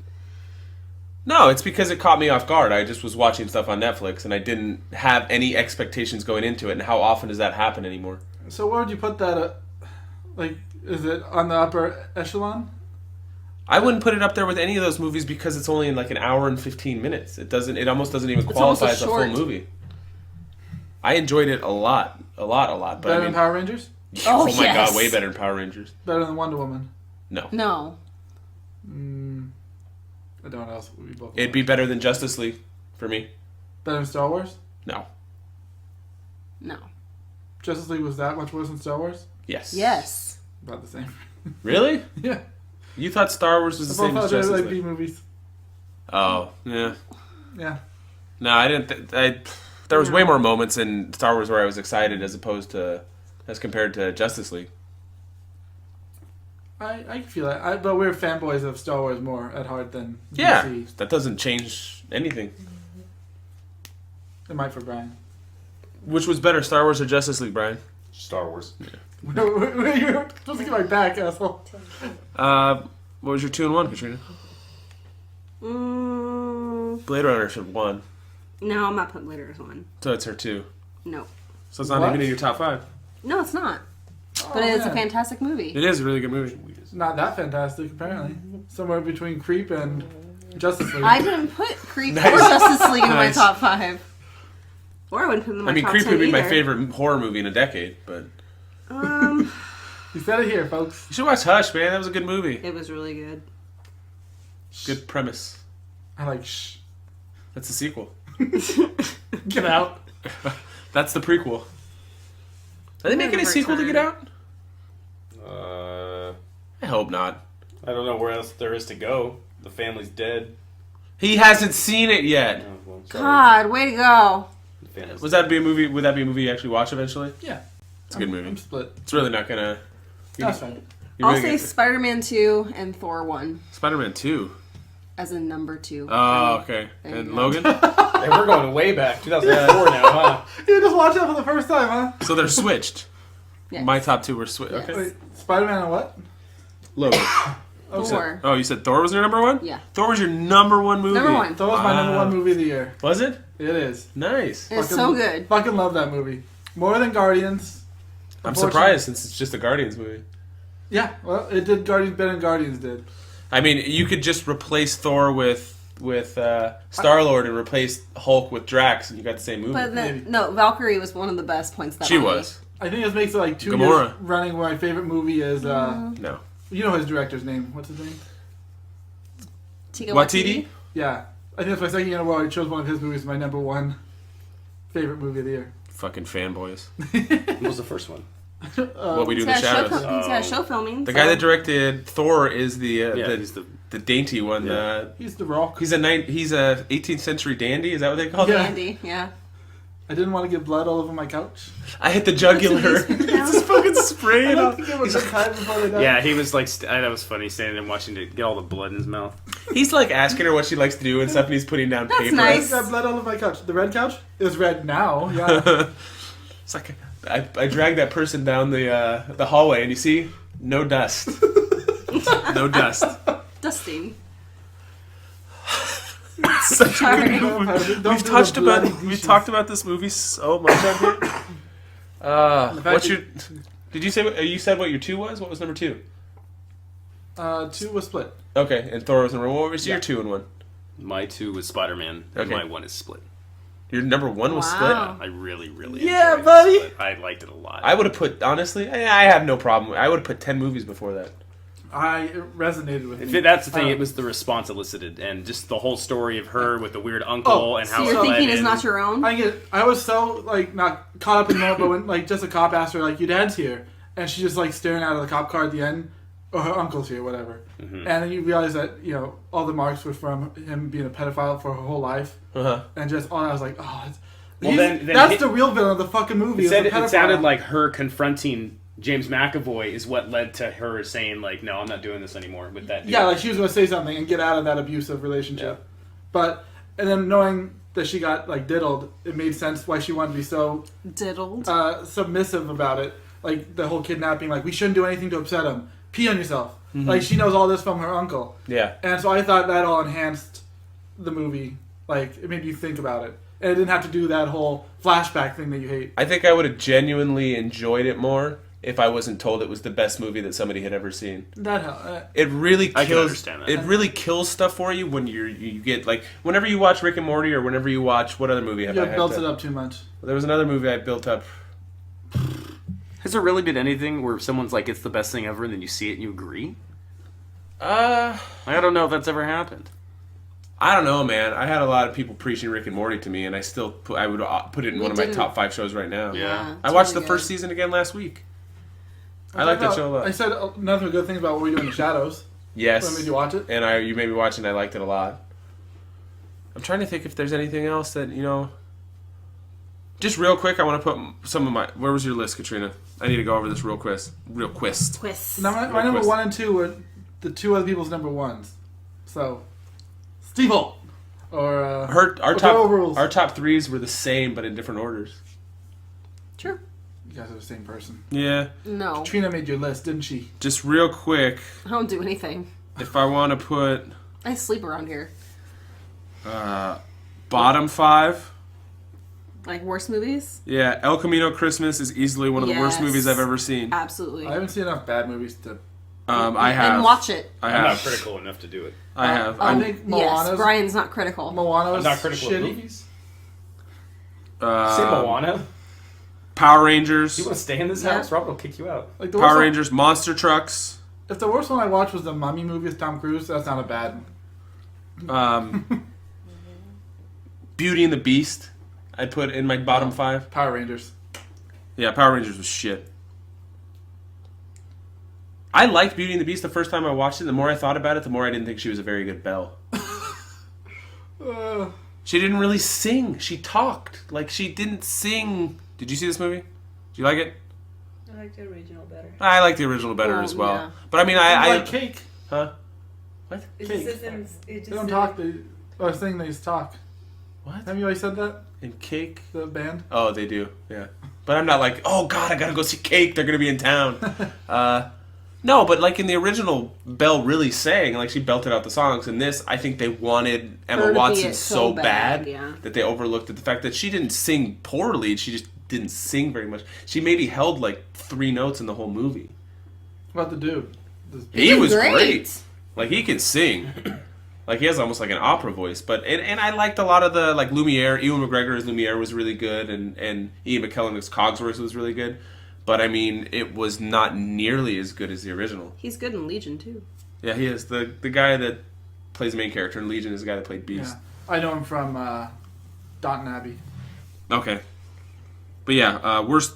S3: No, it's because it caught me off guard. I just was watching stuff on Netflix and I didn't have any expectations going into it. And how often does that happen anymore?
S4: So where would you put that? Like, is it on the upper echelon?
S3: I wouldn't put it up there with any of those movies because it's only in like an hour and 15 minutes. It almost doesn't even
S1: It's almost
S3: qualify
S1: a
S3: as a full
S1: short.
S3: movie. I enjoyed it a lot. But
S4: Better
S3: I mean,
S4: than Power Rangers?
S1: Oh,
S3: my
S1: yes.
S3: god, way better than Power Rangers.
S4: Better than Wonder Woman?
S3: No.
S1: No.
S4: I don't know what else we both.
S3: It'd be better than Justice League for me.
S4: Better than Star Wars?
S3: No.
S1: No.
S4: Justice League was that much worse than Star Wars?
S3: Yes.
S1: Yes.
S4: About the same.
S3: Really?
S4: Yeah.
S3: You thought Star Wars was the
S4: I
S3: same
S4: both
S3: as
S4: thought they
S3: Justice
S4: were like
S3: League?
S4: B movies.
S3: Oh, yeah.
S4: Yeah.
S3: No, I didn't. There was way more moments in Star Wars where I was excited as compared to Justice League.
S4: I can feel that. But we're fanboys of Star Wars more at heart than
S3: Yeah,
S4: DC.
S3: that doesn't change anything.
S4: It might for Brian.
S3: Which was better, Star Wars or Justice League, Brian?
S2: Star Wars.
S4: You're supposed to get my back, asshole.
S3: What was your 2 and 1, Katrina? Blade Runner's her 1.
S1: No, I'm not putting Blade Runner as 1.
S3: So it's her 2.
S1: No.
S3: So it's not even in your top 5.
S1: No, it's not. But it's a
S4: man.
S1: fantastic movie.
S3: It is a really good movie.
S4: Not that fantastic, apparently. Somewhere between Creep and Justice League.
S1: I didn't put Creep
S3: Nice.
S1: or Justice League in my
S3: Nice.
S1: top 5. Or I wouldn't put them in my
S3: I mean,
S1: top
S3: Creep
S1: 10
S3: would be my
S1: either.
S3: favorite horror movie in a decade, but
S4: You said it here, folks.
S3: you should watch Hush, man. That was a good movie.
S1: It was really good.
S3: Good premise.
S4: I like shh.
S3: That's the sequel.
S4: Get out.
S3: That's the prequel. Are they making a sequel to Get Out? I hope not.
S2: I don't know where else there is to go. The family's dead.
S3: He hasn't seen it yet.
S2: Oh, well, sorry.
S1: God, way to go.
S2: The family's
S3: Was that be a movie? Would that be a movie you actually watch eventually?
S4: Yeah.
S3: It's a good movie.
S4: I'm split.
S3: It's really not gonna.
S4: That's fine.
S3: you're
S1: I'll
S3: really
S1: say
S3: gonna-
S1: Spider-Man 2 and Thor 1
S3: Spider-Man 2.
S1: as a number 2.
S3: Oh, okay.
S1: There you
S3: And
S1: go.
S3: Logan.
S2: Hey, we're going way back. 2004 now, huh?
S4: You just watched that for the first time, huh?
S3: So they're switched.
S1: Yes.
S3: My top 2 were switched.
S1: Yes.
S3: Okay.
S4: Wait, Spider-Man and what?
S3: Logan.
S1: Thor.
S3: Oh, you said Thor was your number 1?
S1: Yeah.
S3: Thor was your number 1 movie.
S1: Number 1.
S4: That was my number
S3: Wow.
S4: 1 movie of the year.
S3: Was it?
S4: It is.
S3: Nice.
S1: It's so good.
S4: Fucking love that movie. More than Guardians.
S3: I'm
S4: Unfortunately-
S3: surprised since it's just a Guardians movie.
S4: Yeah, well, it did Guardians better than Guardians did.
S3: I mean, you could just replace Thor with Star-Lord and replace Hulk with Drax, and you got the same movie.
S1: But
S4: Maybe.
S1: no, Valkyrie was one of the best points that
S3: She
S1: movie.
S3: was.
S4: I think this makes it like 2
S3: Gamora.
S4: years running where my favorite movie is,
S3: No.
S4: you know his director's name. What's his name?
S1: Taika
S3: Waititi?
S4: Yeah. I think that's my second year in a row I chose one of his movies as my number 1 favorite movie of the year.
S3: Fucking fanboys.
S2: What was the first one?
S3: What we do
S1: He's
S3: in the
S1: got, a show,
S3: shadows.
S1: he's got a show filming.
S3: The
S1: so-
S3: guy that directed Thor is the
S2: Yeah, he's
S3: the dainty one.
S2: Yeah.
S4: He's The Rock.
S3: He's a 18th century dandy. Is that what they call
S4: Yeah.
S3: him?
S1: Andy, yeah.
S4: I didn't want to get blood all over my couch.
S3: I hit the jugular.
S1: That's what he's-
S3: It's just fucking spraying
S4: I
S3: off.
S4: like to give him a good time before they die.
S2: Yeah, he was like, that was funny, standing there watching it get all the blood in his mouth.
S3: He's like asking her what she likes to do and stuff, and he's putting down
S1: That's
S3: paper.
S1: nice.
S4: Got blood all over my couch. The red couch is red now. Yeah.
S3: It's like I dragged that person down the hallway, and you see no dust. No dust.
S1: Dusting.
S3: Such a
S1: Sorry.
S3: good movie.
S4: Don't
S3: We've
S4: do
S3: touched
S4: the
S3: about
S4: bloody
S3: we've
S4: dishes.
S3: talked about this movie so much on here.
S4: fact
S3: What's
S4: that-
S3: your? Did you say you said what your 2 was? What was number 2?
S4: 2 was split.
S3: Okay, and Thor was number 1. What was your
S4: Yeah.
S3: 2 and 1?
S2: My 2 was Spider-Man, and
S3: Okay.
S2: my 1 is Split.
S3: Your number 1 was
S1: Wow.
S2: I really, really
S3: Yeah,
S2: enjoyed
S3: buddy.
S2: Split. I liked it a lot.
S3: Split. I would have put honestly. I have no problem. I would have put 10 movies before that.
S4: It resonated with me.
S2: That's the thing.
S4: Um,
S2: It was the response elicited, and just the whole story of her with the weird uncle and
S1: So
S2: how
S1: you're
S2: it led
S1: thinking it's
S2: in.
S1: not your own?
S4: I was so like not caught up in the moment, but when like just a cop asked her like, "Your dad's here," and she's just like staring out of the cop car at the end, or her uncle's here, whatever. And then you realize that all the marks were from him being a pedophile for her whole life, and just all I was like, oh,
S2: Well, then
S4: that's
S2: he-
S4: the real villain of the fucking movie.
S2: It,
S4: is the
S2: it sounded
S4: pedophile.
S2: like her confronting James McAvoy is what led to her saying like, "No, I'm not doing this anymore." With that, dude.
S4: yeah, like she was going to say something and get out of that abusive relationship.
S2: Yeah.
S4: But and then knowing that she got like diddled, it made sense why she wanted to be so
S1: Diddled.
S4: submissive about it. Like the whole kidnapping, like we shouldn't do anything to upset him. Pee on yourself. Like she knows all this from her uncle,
S3: Yeah.
S4: and so I thought that all enhanced the movie. Like it made you think about it, and it didn't have to do that whole flashback thing that you hate.
S3: I think I would have genuinely enjoyed it more if I wasn't told it was the best movie that somebody had ever seen.
S4: That
S3: It really kills.
S2: I can understand that.
S3: It really kills stuff for you when you get like whenever you watch Rick and Morty or whenever you watch what other movie have
S4: you
S3: I had
S4: built
S3: to-
S4: it up too much.
S3: There was another movie I built up.
S2: Has there really been anything where someone's like, "It's the best thing ever," and then you see it and you agree?
S3: I
S2: don't know if that's ever happened.
S3: don't know, man. I had a lot of people preaching Rick and Morty to me, and I still I would put it in
S1: We
S3: one of my
S1: didn't-
S3: top 5 shows right now.
S2: Yeah.
S3: I
S1: it's
S3: watched
S1: really
S3: the first
S1: good.
S3: season again last week. I like that show a lot.
S4: I said nothing but good things about What We Do in the Shadows.
S3: Yes.
S4: When made you watch it?
S3: And you made me watch it and I liked it a lot. I'm trying to think if there's anything else that, Just real quick, I want to put some of my... Where was your list, Katrina? I need to go over this real quick.
S1: Twist.
S4: Now, my number
S3: Twist.
S4: 1 and 2 were the 2 other people's number 1s. So, Steve Holt. Or,
S3: Our
S4: Hotel Rules.
S3: top 3s were the same, but in different orders.
S1: True.
S4: You guys are the same person.
S3: Yeah.
S1: No.
S4: Katrina made your list, didn't she?
S3: Just real quick.
S1: I don't do anything.
S3: If I want to put
S1: I sleep around here.
S3: bottom 5,
S1: Like worst movies?
S3: yeah, El Camino Christmas is easily one of the worst
S1: Yes.
S3: movies I've ever seen.
S1: Absolutely.
S4: I haven't seen enough bad movies to.
S3: I have.
S1: And watch it.
S3: I
S2: I'm not
S3: have.
S2: critical enough to do it.
S3: I have.
S4: I
S3: I'm-
S4: think
S1: Yes,
S4: Moana's
S1: Brian's not critical.
S2: I'm
S4: Moana's
S2: not critical of
S4: shitty.
S2: movies. Say Moana?
S3: Power Rangers.
S2: You want to stay in this
S1: Yeah.
S2: house? Robert will kick you out.
S4: Like the
S3: Power
S4: worst one-
S3: Rangers. Monster Trucks.
S4: If the worst one I watched was the Mummy movie with Tom Cruise, that's not a bad.
S3: Beauty and the Beast. I'd put in my bottom 5.
S4: Power Rangers.
S3: Yeah, Power Rangers was shit. I liked Beauty and the Beast the first time I watched it. The more I thought about it, the more I didn't think she was a very good Belle. She didn't really sing. She talked. Like, she didn't sing. Did you see this movie? Did you like it?
S5: I like the original better.
S3: I like the original better
S1: Oh,
S3: as well.
S1: yeah.
S3: But I mean,
S4: I
S3: I
S4: like cake.
S3: huh? What?
S5: It
S4: Cake.
S5: just isn't. It just
S4: They don't talk. Or sing. They just talk.
S3: What?
S4: Have you always said that?
S3: In Cake?
S4: The band.
S3: Oh, they do. Yeah. But I'm not like, oh God, I gotta go see Cake. They're gonna be in town. No, but like in the original, Belle really sang. Like she belted out the songs. In this, I think they wanted
S1: Her
S3: Emma
S1: to be
S3: Watson
S1: it
S3: so
S1: so
S3: bad
S1: bad, yeah.
S3: that they overlooked the fact that she didn't sing poorly. She just didn't sing very much. She maybe held like 3 notes in the whole movie.
S4: What about the dude?
S3: He
S1: did
S3: was
S1: great.
S3: great. Like he can sing. Like he has almost like an opera voice. But and I liked a lot of the like Lumiere. Ewan McGregor as Lumiere was really good, and Ian McKellen as Cogsworth was really good. But I mean, it was not nearly as good as the original.
S1: He's good in Legion, too.
S3: Yeah, he is the guy that plays the main character in Legion is the guy that played Beast.
S4: Yeah. I know him from Downton Abbey.
S3: Okay, but yeah, worst.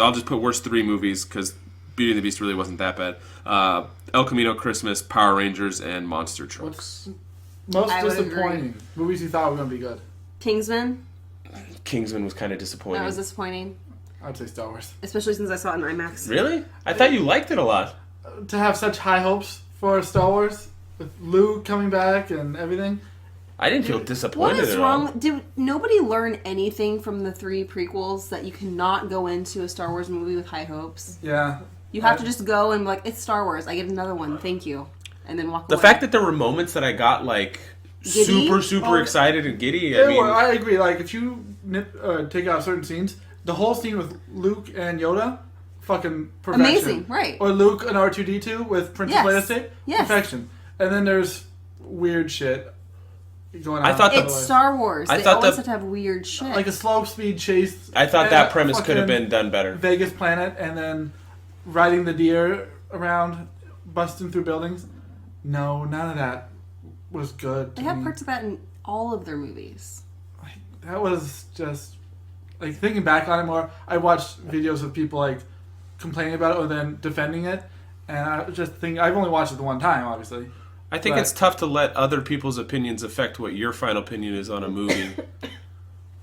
S3: I'll just put worst 3 movies because Beauty and the Beast really wasn't that bad. El Camino Christmas, Power Rangers, and Monster Trucks.
S4: Most
S1: I would
S4: disappointing movies you thought were going to be good?
S1: Kingsman.
S3: Kingsman was kind of disappointing.
S1: That was disappointing.
S4: I'd say Star Wars.
S1: Especially since I saw it in IMAX.
S3: Really? I thought you liked it a lot.
S4: To have such high hopes for Star Wars with Luke coming back and everything.
S3: I didn't feel
S1: What
S3: disappointed
S1: is
S3: at
S1: wrong?
S3: all.
S1: Did nobody learn anything from the 3 prequels that you cannot go into a Star Wars movie with high hopes?
S4: Yeah.
S1: You have to just go and be like, it's Star Wars. I get another one. Thank you. And then walk
S3: The
S1: away.
S3: fact that there were moments that I got like
S1: Giddy?
S3: super
S4: Oh,
S3: excited and giddy.
S4: There
S3: I mean,
S4: were, I agree. Like, if you take out certain scenes, the whole scene with Luke and Yoda, fucking perfection.
S1: Amazing, right.
S4: Or Luke and R2-D2 with Princess
S1: Yes.
S4: Leia's tape,
S1: Yes.
S4: perfection. And then there's weird shit going on.
S3: I thought the-
S1: It's Star Wars.
S3: I
S1: They
S3: thought
S1: always
S3: the-
S1: have to have weird shit.
S4: like a slow speed chase.
S3: I thought
S4: at
S3: that
S4: a
S3: premise could have
S4: fucking
S3: been done better.
S4: Vegas planet, and then riding the deer around, busting through buildings. No, none of that was good.
S1: They
S4: to
S1: have
S4: me.
S1: parts of that in all of their movies.
S4: That was just like thinking back on it more. I watched videos of people like complaining about it or then defending it, and I was just think I've only watched it the one time, obviously.
S3: I think
S4: But-
S3: it's tough to let other people's opinions affect what your final opinion is on a movie.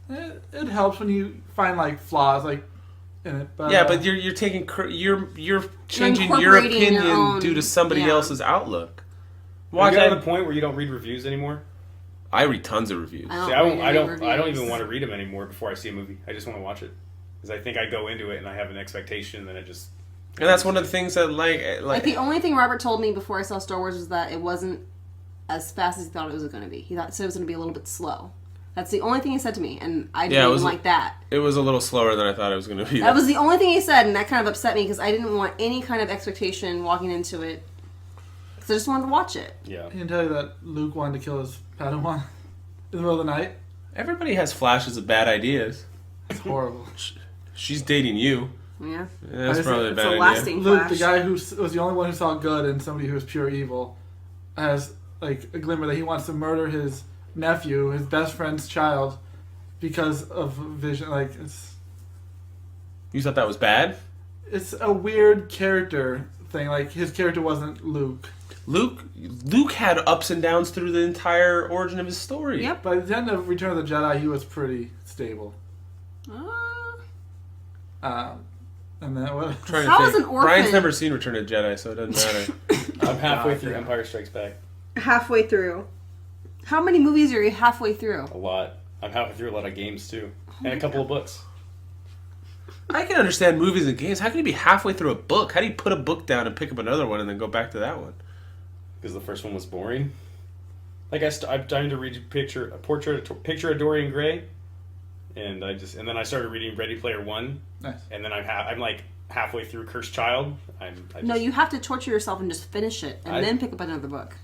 S4: It helps when you find like flaws like in it. But,
S3: Yeah, but you're taking you're changing your
S1: incorporating your
S3: opinion
S1: own-
S3: due to somebody
S1: yeah.
S3: else's outlook.
S2: Have
S3: Watch
S2: you got to
S3: I,
S2: the point where you don't read reviews anymore?
S3: I read tons of reviews.
S1: I don't
S2: See, I
S1: read any
S2: don't
S1: reviews.
S2: even want to read them anymore before I see a movie. I just want to watch it because I think I go into it and I have an expectation, and then it just.
S3: And that's one of the things that
S1: Like the only thing Robert told me before I saw Star Wars was that it wasn't as fast as he thought it was going to be. He said it was going to be a little bit slow. That's the only thing he said to me, and I
S3: Yeah,
S1: didn't
S3: it
S1: even
S3: was-
S1: like that.
S3: it was a little slower than I thought it was going to be.
S1: That was the only thing he said, and that kind of upset me because I didn't want any kind of expectation walking into it. Because I just wanted to watch it.
S2: Yeah.
S4: I can tell you that Luke wanted to kill his Padawan in the middle of the night.
S3: Everybody has flashes of bad ideas.
S4: It's horrible.
S3: She's dating you.
S1: Yeah.
S3: That's
S4: It's
S3: probably a
S1: a
S3: bad idea.
S1: lasting-
S4: Luke,
S1: Flash.
S4: the guy who was the only one who saw good in somebody who was pure evil, has like a glimmer that he wants to murder his nephew, his best friend's child, because of vision. Like
S3: You thought that was bad?
S4: it's a weird character thing. Like his character wasn't Luke.
S3: Luke had ups and downs through the entire origin of his story.
S1: Yep.
S4: By the end of Return of the Jedi, he was pretty stable. And then what?
S3: Trying to
S1: How
S3: think.
S1: is an orphan-
S3: Brian's never seen Return of the Jedi, so it doesn't matter.
S2: I'm halfway
S4: God,
S2: through
S4: yeah.
S2: Empire Strikes Back.
S1: Halfway through. How many movies are you halfway through?
S2: A lot. I'm halfway through a lot of games too, and a couple of books.
S3: I can understand movies and games. How can you be halfway through a book? How do you put a book down and pick up another one and then go back to that one?
S2: because the first one was boring. Like I'm trying to read picture of Dorian Gray, and then I started reading Ready Player One,
S4: Nice.
S2: and then I'm like halfway through Cursed Child.
S1: No, you have to torture yourself and just finish it, and then pick up another book.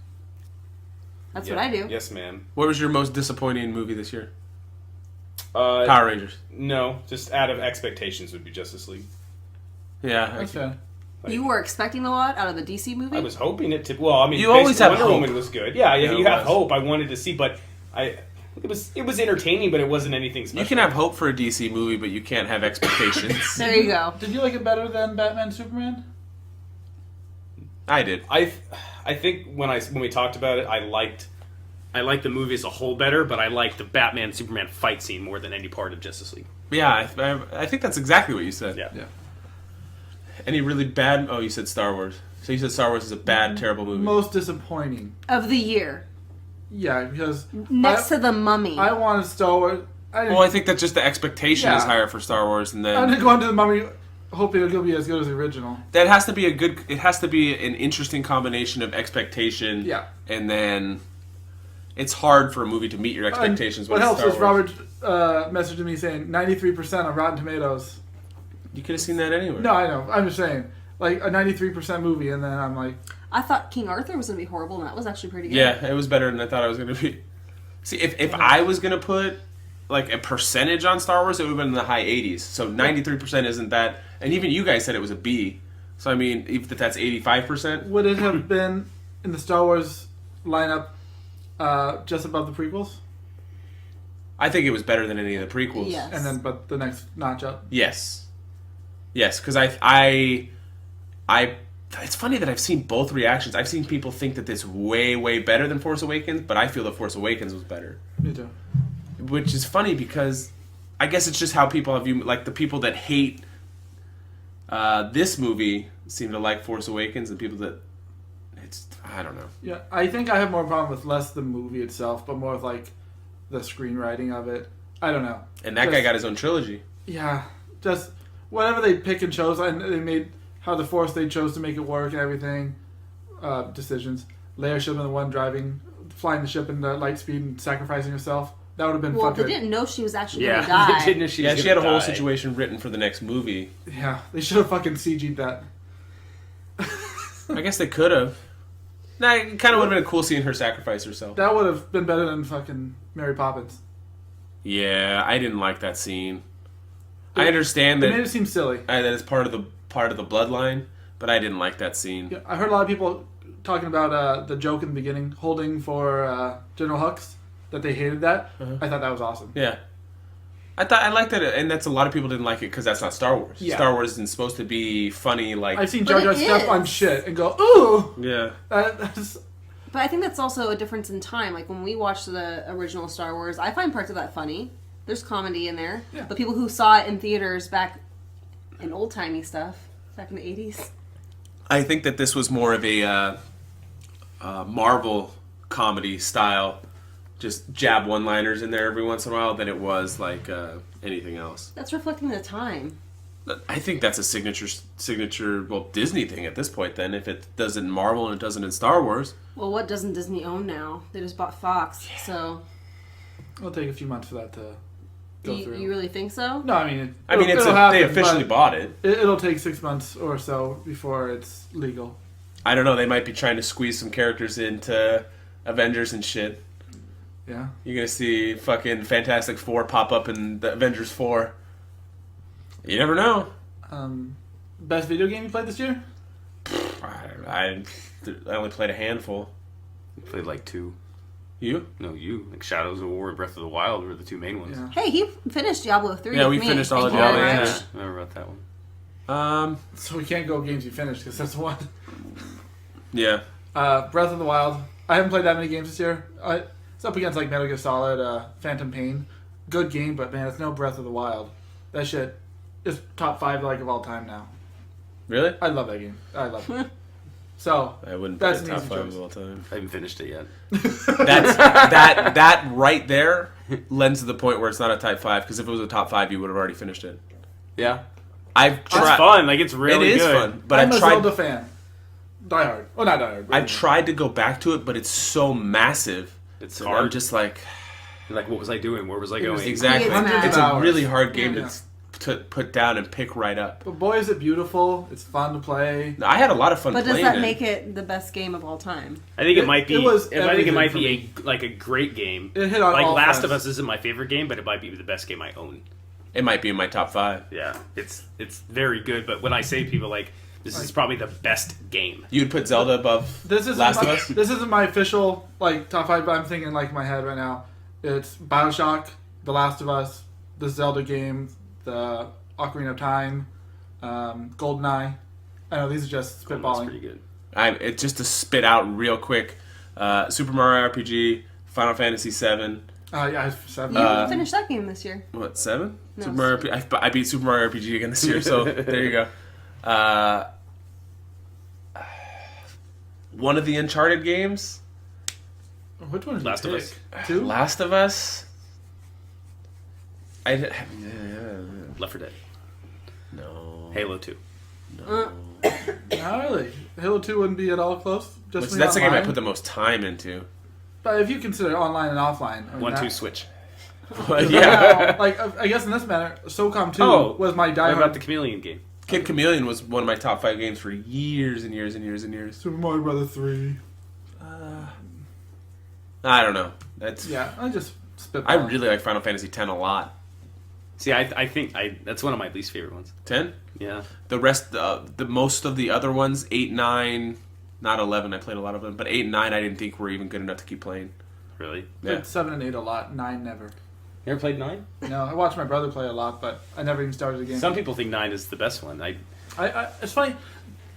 S1: That's what I do.
S2: Yes, ma'am.
S3: What was your most disappointing movie this year?
S2: Uh,
S3: Power Rangers.
S2: No, just out of expectations would be Justice League.
S3: Yeah.
S4: That's fair.
S1: You were expecting a lot out of the DC movie?
S2: I was hoping it to. Well, I mean,
S3: You always have
S2: Wonder
S3: hope.
S2: Woman was good. Yeah,
S3: Yeah,
S2: you
S3: it
S2: have
S3: was.
S2: hope. I wanted to see, but it was entertaining, but it wasn't anything special.
S3: You can have hope for a DC movie, but you can't have expectations.
S1: There you go.
S4: Did you like it better than Batman Superman?
S3: I did.
S2: I think when we talked about it, I liked the movie as a whole better, but I liked the Batman Superman fight scene more than any part of Justice League.
S3: Yeah, I think that's exactly what you said.
S2: Yeah.
S3: Any really bad... Oh, you said Star Wars. So you said Star Wars is a bad, terrible movie.
S4: Most disappointing.
S1: Of the year.
S4: Yeah, because
S1: Next to The Mummy.
S4: I wanted Star Wars.
S3: Well, I think that just the expectation is higher for Star Wars, and
S4: I
S3: then...
S4: didn't go into The Mummy hoping it'll be as good as the original.
S3: That has to be it has to be an interesting combination of expectation,
S4: Yeah.
S3: and then it's hard for a movie to meet your expectations.
S4: What
S3: when it's
S4: helps
S3: Star
S4: is
S3: Wars.
S4: Robert messaging me saying 93% on Rotten Tomatoes.
S3: You could have seen that anywhere.
S4: No, I know. I'm just saying. Like a 93% movie, and then I'm like...
S1: I thought King Arthur was going to be horrible, and that was actually pretty good.
S3: Yeah, it was better than I thought it was going to be. See, if I was going to put like a percentage on Star Wars, it would have been in the high 80s. So 93% isn't that, and even you guys said it was a B. So I mean, if that's 85%.
S4: Would it have been in the Star Wars lineup just above the prequels?
S3: I think it was better than any of the prequels.
S1: Yes.
S4: And then, but the next notch up?
S3: Yes, because it's funny that I've seen both reactions. I've seen people think that it's way better than Force Awakens, but I feel that Force Awakens was better.
S4: Me too.
S3: Which is funny because I guess it's just how people have you. Like the people that hate this movie seem to like Force Awakens, and people that I don't know.
S4: Yeah, I think I have more problem with less the movie itself, but more with like the screenwriting of it. I don't know.
S3: And that guy got his own trilogy.
S4: Yeah, just whatever they pick and chose, and they made how the Force they chose to make it work and everything. Decisions. Leia should have been the one flying the ship into light speed and sacrificing herself. That would have been
S1: Well,
S4: fucking...
S1: they didn't know she was actually going to
S2: Yeah,
S1: die.
S2: they didn't know she was
S3: She had a
S2: gonna
S3: whole
S2: die.
S3: situation written for the next movie.
S4: Yeah, they should have fucking CG'd that.
S3: I guess they could have. Nah, it kind of would have been cool seeing her sacrifice herself.
S4: That would have been better than fucking Mary Poppins.
S3: Yeah, I didn't like that scene. I understand
S4: It made
S3: that
S4: it seem silly.
S3: that it's part of the bloodline, but I didn't like that scene.
S4: Yeah, I heard a lot of people talking about the joke in the beginning, holding for General Hux, that they hated that.
S3: Uh-huh.
S4: I thought that was awesome.
S3: Yeah. I liked that, and that's a lot of people didn't like it because that's not Star Wars.
S4: Yeah.
S3: Star Wars isn't supposed to be funny like...
S4: I've seen
S1: But
S4: Jar Jar
S1: it
S4: step
S1: is.
S4: on shit and go, ooh!
S3: Yeah.
S4: That's,
S1: But I think that's also a difference in time. Like when we watched the original Star Wars, I find parts of that funny. There's comedy in there.
S4: Yeah.
S1: But people who saw it in theaters back in old-timey stuff, back in the 80s.
S3: I think that this was more of a Marvel comedy style, just jab one-liners in there every once in a while, than it was like anything else.
S1: That's reflecting the time.
S3: I think that's a signature, well, Disney thing at this point then, if it does it in Marvel and it doesn't in Star Wars.
S1: Well, what doesn't Disney own now? They just bought Fox, so...
S4: it'll take a few months for that to go through.
S1: You really think so?
S4: No, I mean...
S3: They officially bought it.
S4: It'll take 6 months or so before it's legal.
S3: I don't know, they might be trying to squeeze some characters into Avengers and shit.
S4: Yeah.
S3: You're gonna see fucking Fantastic Four pop up in the Avengers 4. You never know.
S4: Best video game you played this year?
S3: I only played a handful.
S2: Played like 2.
S3: You?
S2: No, you. Like Shadows of War and Breath of the Wild were the 2 main ones.
S4: Yeah.
S1: Hey, he finished Diablo 3
S3: Yeah,
S1: with
S3: we
S1: me.
S3: finished all
S1: Thank
S3: of
S1: you
S3: Diablo,
S1: very
S3: yeah.
S1: much.
S2: I remember about that one.
S4: So we can't go games you finished, because that's one.
S3: Yeah.
S4: Breath of the Wild. I haven't played that many games this year. It's up against like Metal Gear Solid, Phantom Pain. Good game, but man, it's no Breath of the Wild. That shit is top 5 like of all time now.
S3: Really?
S4: I love that game. I love it. So
S3: I wouldn't
S4: That's
S3: put
S4: an
S3: it top
S4: easy
S3: 5
S4: choice.
S3: of all time.
S2: I haven't finished it yet.
S3: That right there lends to the point where it's not a top 5, because if it was a top 5, you would have already finished it.
S2: Yeah.
S3: I've tried.
S2: It's fun. Like, it's really
S3: It is
S2: good.
S3: fun, but
S4: I'm
S3: I've
S4: a
S3: tried.
S4: Zelda fan. Die Hard. Oh, not Die Hard.
S3: I've tried to go back to it, but it's so massive.
S2: It's
S3: And
S2: hard.
S3: I'm just like,
S2: What was I doing? Where was I
S4: It was
S2: going?
S3: exactly.
S1: Hundreds of
S3: It's a
S4: hours.
S3: really hard game
S4: Yeah.
S3: to put down and pick right up.
S4: But boy, is it beautiful. It's fun to play.
S3: I had a lot of fun
S1: But does
S3: playing
S1: that
S3: it.
S1: make it the best game of all time?
S2: I think it
S4: It-
S2: might be.
S4: it was
S2: I think it
S4: everything
S2: might
S4: for
S2: be a great game.
S4: It hit on
S2: Like
S4: all
S2: Last of
S4: fronts.
S2: Us isn't my favorite game, but it might be the best game I own.
S3: It might be in my top 5.
S2: Yeah, it's very good. But when I say to people like this is probably the best game,
S3: You would put Zelda above
S4: This isn't
S3: Last
S4: my,
S3: of Us?
S4: This isn't my official like top 5, but I'm thinking like in my head right now. It's BioShock, The Last of Us, the Zelda game, the Ocarina of Time, GoldenEye. I know these are just
S2: that's
S4: spitballing.
S2: pretty good.
S3: It's just to spit out real quick. Super Mario RPG, Final Fantasy 7.
S4: Yeah, 7.
S1: You finished that game this year.
S3: What, 7?
S1: No,
S3: Super Mario I beat Super Mario RPG again this year, so there you go. One of the Uncharted games.
S4: Which one did
S2: Last
S4: you
S2: of
S4: pick?
S2: Us.
S4: 2?
S3: Last of Us. I didn't.
S2: Left 4 Dead,
S3: No.
S2: Halo 2.
S1: Uh,
S4: Not really. Halo 2 wouldn't be at all close. Just for
S3: That's the game I
S4: online.
S3: put the most time into.
S4: But if you consider online and offline, I mean,
S2: 1, 2
S4: that-
S2: Switch.
S3: Yeah.
S4: like I guess in this matter, SOCOM 2
S2: Oh,
S4: was my
S2: What
S4: diehard.
S2: about the Chameleon game?
S3: Kid Chameleon was one of my top 5 games for years and years and years and years.
S4: Super Mario Brothers 3.
S3: I don't know. That's
S4: Yeah, I just spit.
S3: I really like Final Fantasy X a lot.
S2: See, I think that's one of my least favorite ones.
S3: 10.
S2: Yeah,
S3: The rest, the most of the other ones, 8, 9, not 11. I played a lot of them, but 8 and 9, I didn't think were even good enough to keep playing.
S2: really.
S3: Yeah.
S4: 7 and 8 a lot. 9 never.
S2: You ever played 9?
S4: No, I watched my brother play a lot, but I never even started the game.
S2: Some people think 9 is the best one.
S4: It's funny.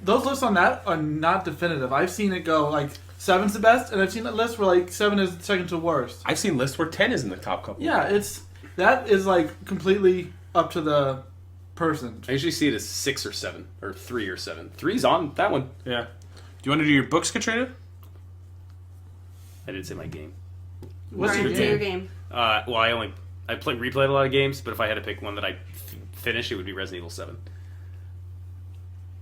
S4: Those lists on that are not definitive. I've seen it go like 7's the best, and I've seen that list where like 7 is second to worst.
S3: I've seen lists where 10 is in the top couple.
S4: Yeah, that is like completely up to the person.
S2: I usually see it as 6 or 7 or 3 or 7. 3's on that one.
S3: Yeah. Do you want to do your books, Katrina?
S2: I didn't say my game.
S4: What's
S1: Ryan,
S4: your
S1: say your
S4: game?
S1: game.
S2: Well, I replayed a lot of games, but if I had to pick one that I finished, it would be Resident Evil 7.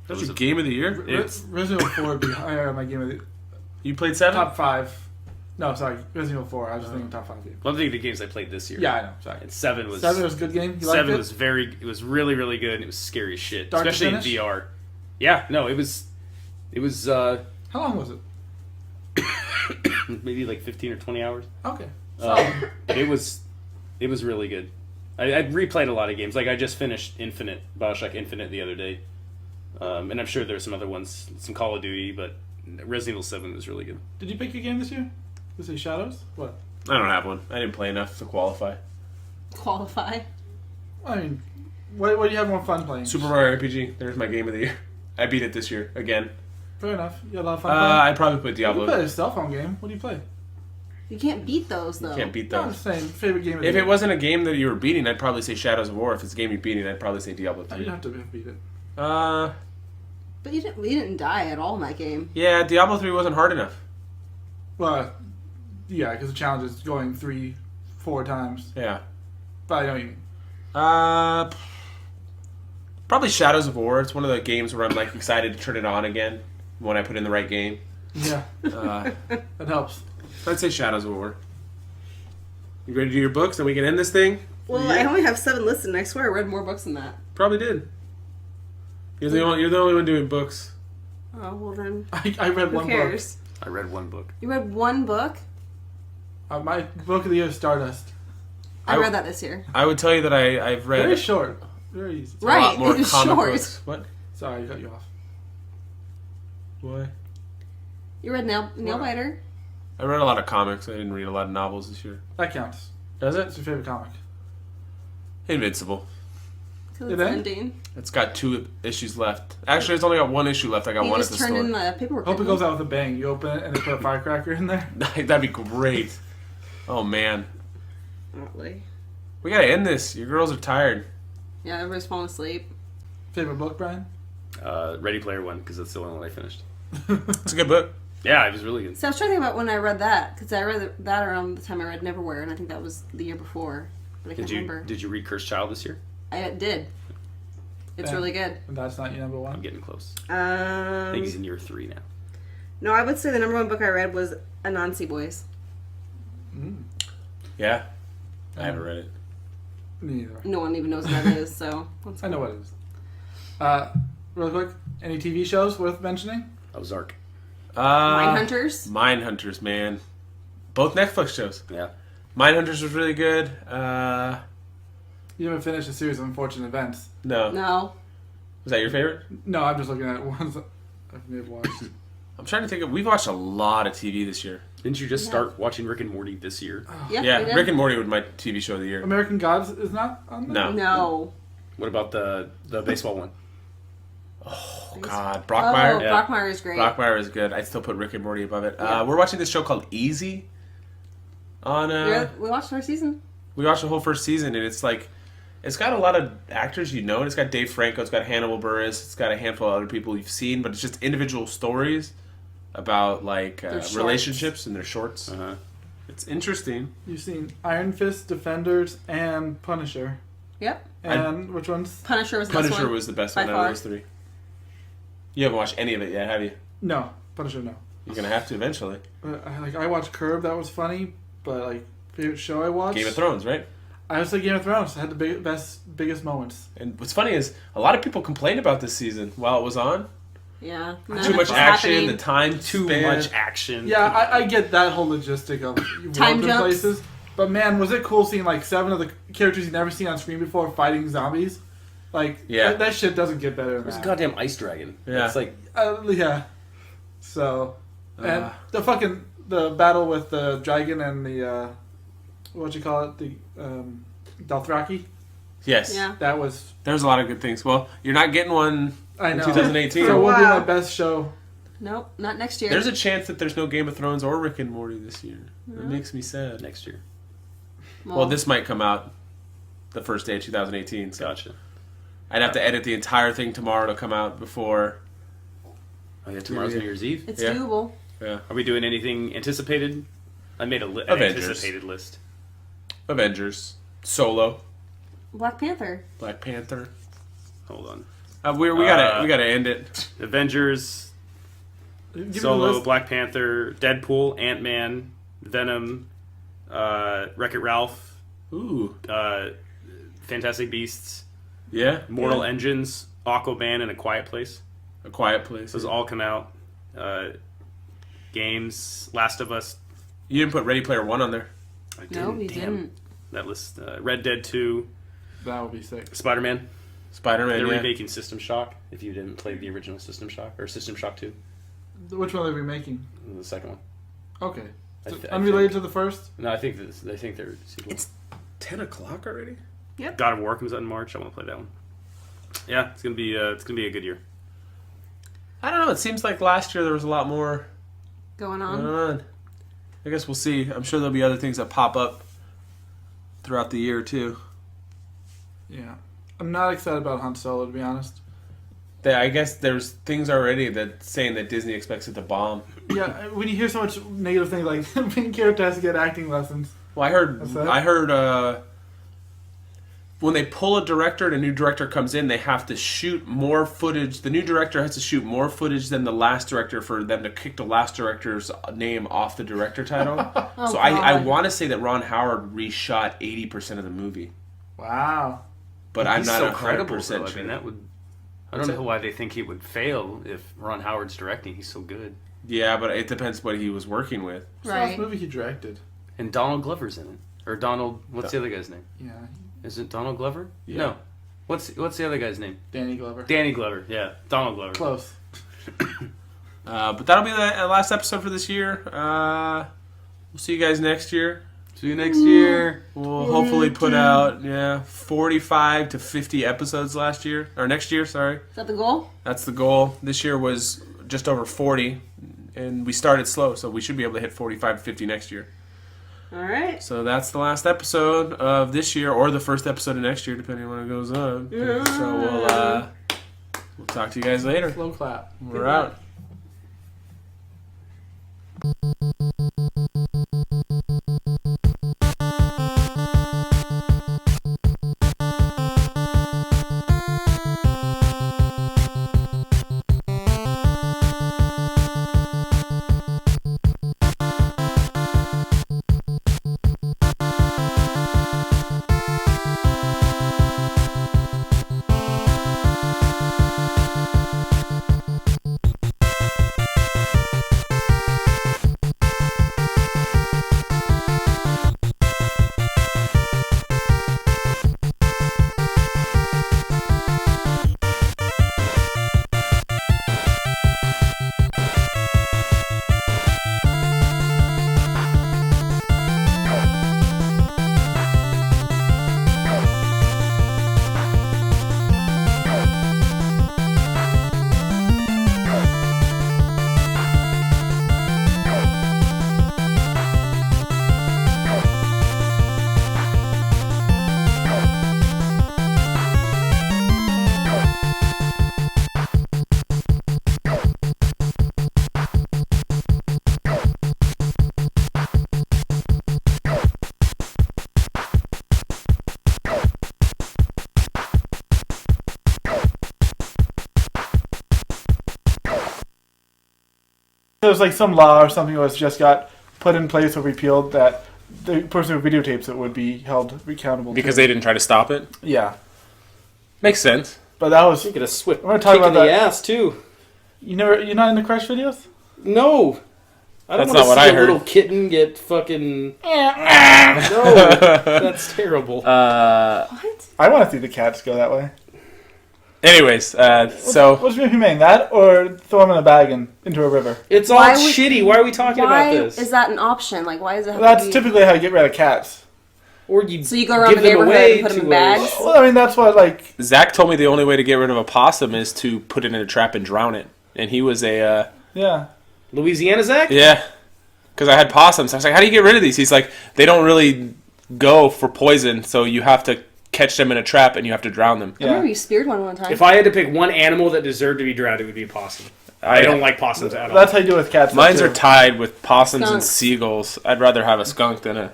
S3: That's
S2: was
S3: your
S2: a-
S3: game of the year?
S2: It's-
S4: Resident Evil 4 would be higher on my game of the
S3: You played 7?
S4: top 5. No, sorry, Resident Evil 4. I was just thinking top 5 game.
S2: One of the games I played this year.
S4: Yeah, I know. Sorry.
S2: And 7 was
S4: 7 was a good game. You liked
S2: 7
S4: it?
S2: was it was really, really good, and it was scary as shit,
S4: Start to
S2: especially in
S4: finish?
S2: VR. Yeah, no, it was
S4: How long was it?
S2: maybe like 15 or 20 hours.
S4: Okay.
S2: But it was really good. I replayed a lot of games. Like I just finished BioShock Infinite the other day, and I'm sure there's some other ones, some Call of Duty, but Resident Evil 7 was really good.
S4: Did you pick your game this year? Was it Shadows? What?
S3: I don't have one. I didn't play enough to qualify.
S1: Qualify.
S4: I mean, what do you have more fun playing?
S3: Super Mario RPG. There's my game of the year. I beat it this year again.
S4: Fair enough. You had a lot of fun playing.
S3: I'd probably put
S4: You
S3: Diablo.
S4: play a cell phone game. What do you play?
S1: You can't beat those though.
S3: Can't beat
S4: No, I'm
S3: those.
S4: just saying, favorite game of the
S3: If
S4: year.
S3: it wasn't a game that you were beating, I'd probably say Shadows of War. If it's a game you're beating, I'd probably say Diablo
S4: No, you
S3: 3.
S4: don't have to beat it.
S1: But you didn't die at all in that game.
S3: Yeah, Diablo 3 wasn't hard enough.
S4: Well, yeah, because the challenge is going 3-4 times.
S3: Yeah.
S4: But I know what you mean.
S3: Probably Shadows of War. It's one of the games where I'm like excited to turn it on again when I put in the right game.
S4: Yeah, that helps.
S3: I'd say Shadows of War. You ready to do your books and we can end this thing?
S1: Well, I only have 7 listed, and I swear I read more books than that.
S3: Probably did. You're the only one doing books.
S1: Oh, well then,
S4: I read
S1: who
S4: one
S1: cares?
S2: I read one book.
S1: You read one book?
S4: book. My book of the year is Stardust.
S1: I read that this year.
S3: I would tell you that I've read
S4: Very short. Very easy.
S3: a lot
S1: Right,
S3: more
S1: it was
S3: comic
S1: short.
S3: books. What?
S4: Sorry, I cut you off.
S3: Why?
S1: You read Nailbiter?
S3: I read a lot of comics. I didn't read a lot of novels this year.
S4: That counts.
S3: Does
S4: What's
S3: it?
S4: your favorite comic?
S3: Invincible.
S1: Because
S4: It
S1: it's
S4: ended?
S1: ending.
S3: It's got 2 issues left. Actually, it's only got 1 issue left. I got
S1: He
S3: one at
S1: just
S3: the
S1: turned in
S3: store.
S1: the paperwork.
S4: Hope it
S1: didn't
S4: goes out with a bang. You open it and they put a firecracker in there.
S3: That'd be great. Oh man,
S1: he? Not really.
S3: we gotta end this. Your girls are tired.
S1: Yeah, everybody's falling asleep.
S4: Favorite book, Brian?
S2: Ready Player One, because that's the only one I finished.
S3: It's a good book.
S2: Yeah, it was really good.
S1: So I was trying to think about when I read that, because I read that around the time I read Neverwhere, and I think that was the year before. But I can't remember.
S2: Did you read Cursed Child this year?
S1: I did. It's
S4: Yeah.
S1: really good.
S4: And that's not your number
S2: I'm
S4: one.
S2: getting close. I think he's
S1: Um,
S2: in year 3 now.
S1: No, I would say the number one book I read was Anansi Boys.
S3: Yeah. I haven't read it.
S4: Neither.
S1: No one even knows what that is, so.
S4: I know what it is. Real quick, any TV shows worth mentioning?
S2: Ozark.
S1: Mindhunters?
S3: Mindhunters, man. Both Netflix shows.
S2: Yeah.
S3: Mindhunters was really good.
S4: You haven't finished a series of Unfortunate Events.
S3: No.
S1: No.
S3: Was that your favorite?
S4: No, I'm just looking at ones that I may have watched.
S3: I'm trying to think of. We've watched a lot of TV this year.
S2: Didn't you just start watching Rick and Morty this year?
S1: Yeah,
S3: Yeah,
S1: we did.
S3: Rick and Morty was my TV show of the year.
S4: American Gods is not on there?
S3: No.
S1: No.
S2: What about the baseball one?
S3: Oh, God.
S1: Oh,
S3: Brockmire?
S2: Yeah.
S1: Brockmire is great.
S3: Brockmire is good. I'd still put Rick and Morty above it.
S1: Yeah.
S3: We're watching this show called Easy. On
S1: We watched the first season.
S3: We watched the whole first season, and it's like, it's got a lot of actors you know, and it's got Dave Franco, it's got Hannibal Buress, it's got a handful of other people you've seen, but it's just individual stories about like
S1: shorts.
S3: relationships and their shorts.
S2: Uh-huh.
S3: It's interesting.
S4: You've seen Iron Fist, Defenders, and Punisher.
S1: Yep.
S4: And which one's?
S1: Punisher was the best
S3: Punisher
S1: one.
S3: was the best
S1: By
S3: one out
S1: far.
S3: of those three. You haven't watched any of it yet, have you?
S4: No, Punisher. No.
S3: You're gonna have to eventually.
S4: I watched Curb. That was funny, but like favorite show I watched.
S3: Game of Thrones, right?
S4: I would say Game of Thrones. It had the biggest moments.
S3: And what's funny is a lot of people complained about this season while it was on.
S1: Yeah.
S3: Too much action, the time
S2: Too
S3: span.
S2: much action.
S4: Yeah, I get that whole logistic of
S1: Time
S4: working
S1: jumps.
S4: places. But man, was it cool seeing like 7 of the characters you've never seen on screen before fighting zombies? Like,
S3: Yeah.
S4: that shit doesn't get better than
S2: There's a
S4: that.
S2: goddamn ice dragon.
S3: Yeah.
S2: It's like,
S4: Yeah. So, and the battle with the dragon and the what you call it, the Dothraki.
S3: Yes.
S1: Yeah.
S4: That was
S3: There's a lot of good things. Well, you're not getting one
S4: I
S3: in
S4: know.
S3: 2018.
S4: So it will be
S1: Wow.
S4: my best show.
S1: Nope, not next year.
S3: There's a chance that there's no Game of Thrones or Rick and Morty this year. It makes me sad.
S2: next year.
S3: Well, this might come out the first day of 2018. So
S2: Gotcha.
S3: I'd have to edit the entire thing tomorrow to come out before.
S2: Oh, yeah, tomorrow's New Year's Eve.
S1: It's
S3: Yeah.
S1: doable.
S3: Yeah.
S2: Are we doing anything anticipated? I made an
S3: Avengers.
S2: anticipated list.
S3: Avengers, Solo,
S1: Black Panther.
S3: Black Panther.
S2: Hold on.
S3: We gotta end it.
S2: Avengers,
S4: Give me the
S2: Solo,
S4: list.
S2: Black Panther, Deadpool, Ant-Man, Venom, Wreck-It Ralph,
S3: Ooh,
S2: Fantastic Beasts,
S3: yeah.
S2: Mortal
S3: Yeah.
S2: Engines, Aquaman, and A Quiet Place.
S3: A Quiet Place.
S2: Those all come out. Games, Last of Us.
S3: You didn't put Ready Player One on there.
S2: I
S1: No, we
S2: damn.
S1: didn't.
S2: That list. Red Dead 2,
S4: That would be sick.
S2: Spider-Man.
S3: Spider-Man.
S2: They're
S3: Yeah.
S2: remaking System Shock. If you didn't play the original System Shock or System Shock 2,
S4: Which one are they remaking?
S2: the second one.
S4: Okay.
S2: I
S4: So
S2: th- I
S4: unrelated
S2: think-
S4: to the first?
S2: No, I think they're sequels.
S3: It's 10:00 already.
S2: God of War comes out in March. I want to play that one. Yeah, it's gonna be a good year.
S3: I don't know. It seems like last year there was a lot more
S1: Going
S3: going
S1: on.
S3: on. I guess we'll see. I'm sure there'll be other things that pop up throughout the year too.
S4: Yeah. I'm not excited about Han Solo, to be honest.
S3: I guess there's things already that saying that Disney expects it to bomb.
S4: Yeah, when you hear so much negative things like the main character has to get acting lessons.
S3: Well,
S4: What's that?
S3: I heard when they pull a director and a new director comes in, they have to shoot more footage. The new director has to shoot more footage than the last director for them to kick the last director's name off the director title. So I
S1: God.
S3: want to say that Ron Howard reshot 80% of the movie,
S4: Wow.
S3: but I'm
S2: He's
S3: not
S2: so
S3: 100%
S2: credible.
S3: sure.
S2: I mean, that would. I don't know why they think he would fail if Ron Howard's directing. He's so good.
S3: Yeah, but it depends what he was working with.
S4: It's the last
S1: Right.
S4: movie he directed.
S2: And Donald Glover's in it. Or Donald. What's the other guy's name?
S4: Yeah.
S2: Is it Donald Glover?
S3: Yeah.
S2: No. What's the other guy's name?
S4: Danny Glover.
S2: Danny Glover. Yeah, Donald Glover.
S4: Close.
S3: But that'll be the last episode for this year. We'll see you guys next year.
S2: See you next year.
S3: We'll hopefully put out 45 to 50 episodes next year. Sorry,
S1: Is that the goal?
S3: that's the goal. This year was just over 40, and we started slow, so we should be able to hit 45 to 50 next year.
S1: All right.
S3: So that's the last episode of this year, or the first episode of next year, depending on when it goes up. So we'll talk to you guys later.
S4: Slow clap.
S3: We're out.
S4: There's like some law or something that was just got put in place or repealed that the person who videotapes it would be held accountable.
S3: Because they didn't try to stop it?
S4: Yeah.
S3: Makes sense.
S4: But that was...
S6: You get a swift
S4: I'm gonna talk
S6: kick in
S4: about
S6: the
S4: that.
S6: ass, too.
S4: You're not into Crash videos?
S6: No. I don't
S3: That's
S6: want
S3: not
S6: to
S3: what
S6: see
S3: I
S6: a
S3: heard.
S6: little kitten get fucking... No. That's terrible.
S1: What?
S4: I want to see the cats go that way.
S3: Anyways, so...
S4: What's more humane, that or throw them in a bag and into a river?
S6: It's all
S1: Why would-
S6: shitty. Why are we talking
S1: Why
S6: about this?
S1: is that an option? Like, why is it? Have
S4: That's
S1: to be...
S4: typically how you get rid of cats.
S6: Or you
S1: So you go around
S6: give
S1: the
S6: them
S1: neighborhood
S6: away
S1: and put them in
S6: to
S1: bags?
S4: Well, I mean, that's what, like...
S3: Zach told me the only way to get rid of a possum is to put it in a trap and drown it. And he was a...
S4: Yeah.
S6: Louisiana Zach?
S3: Yeah. Because I had possums. I was like, how do you get rid of these? He's like, they don't really go for poison, so you have to catch them in a trap and you have to drown them.
S1: I remember you speared one time.
S6: If I had to pick one animal that deserved to be drowned, it would be a possum. I don't like possums at all.
S4: That's how you do it with cats.
S3: Mines
S4: too.
S3: are tied with possums and
S1: Skunks.
S3: seagulls. I'd rather have a skunk than a...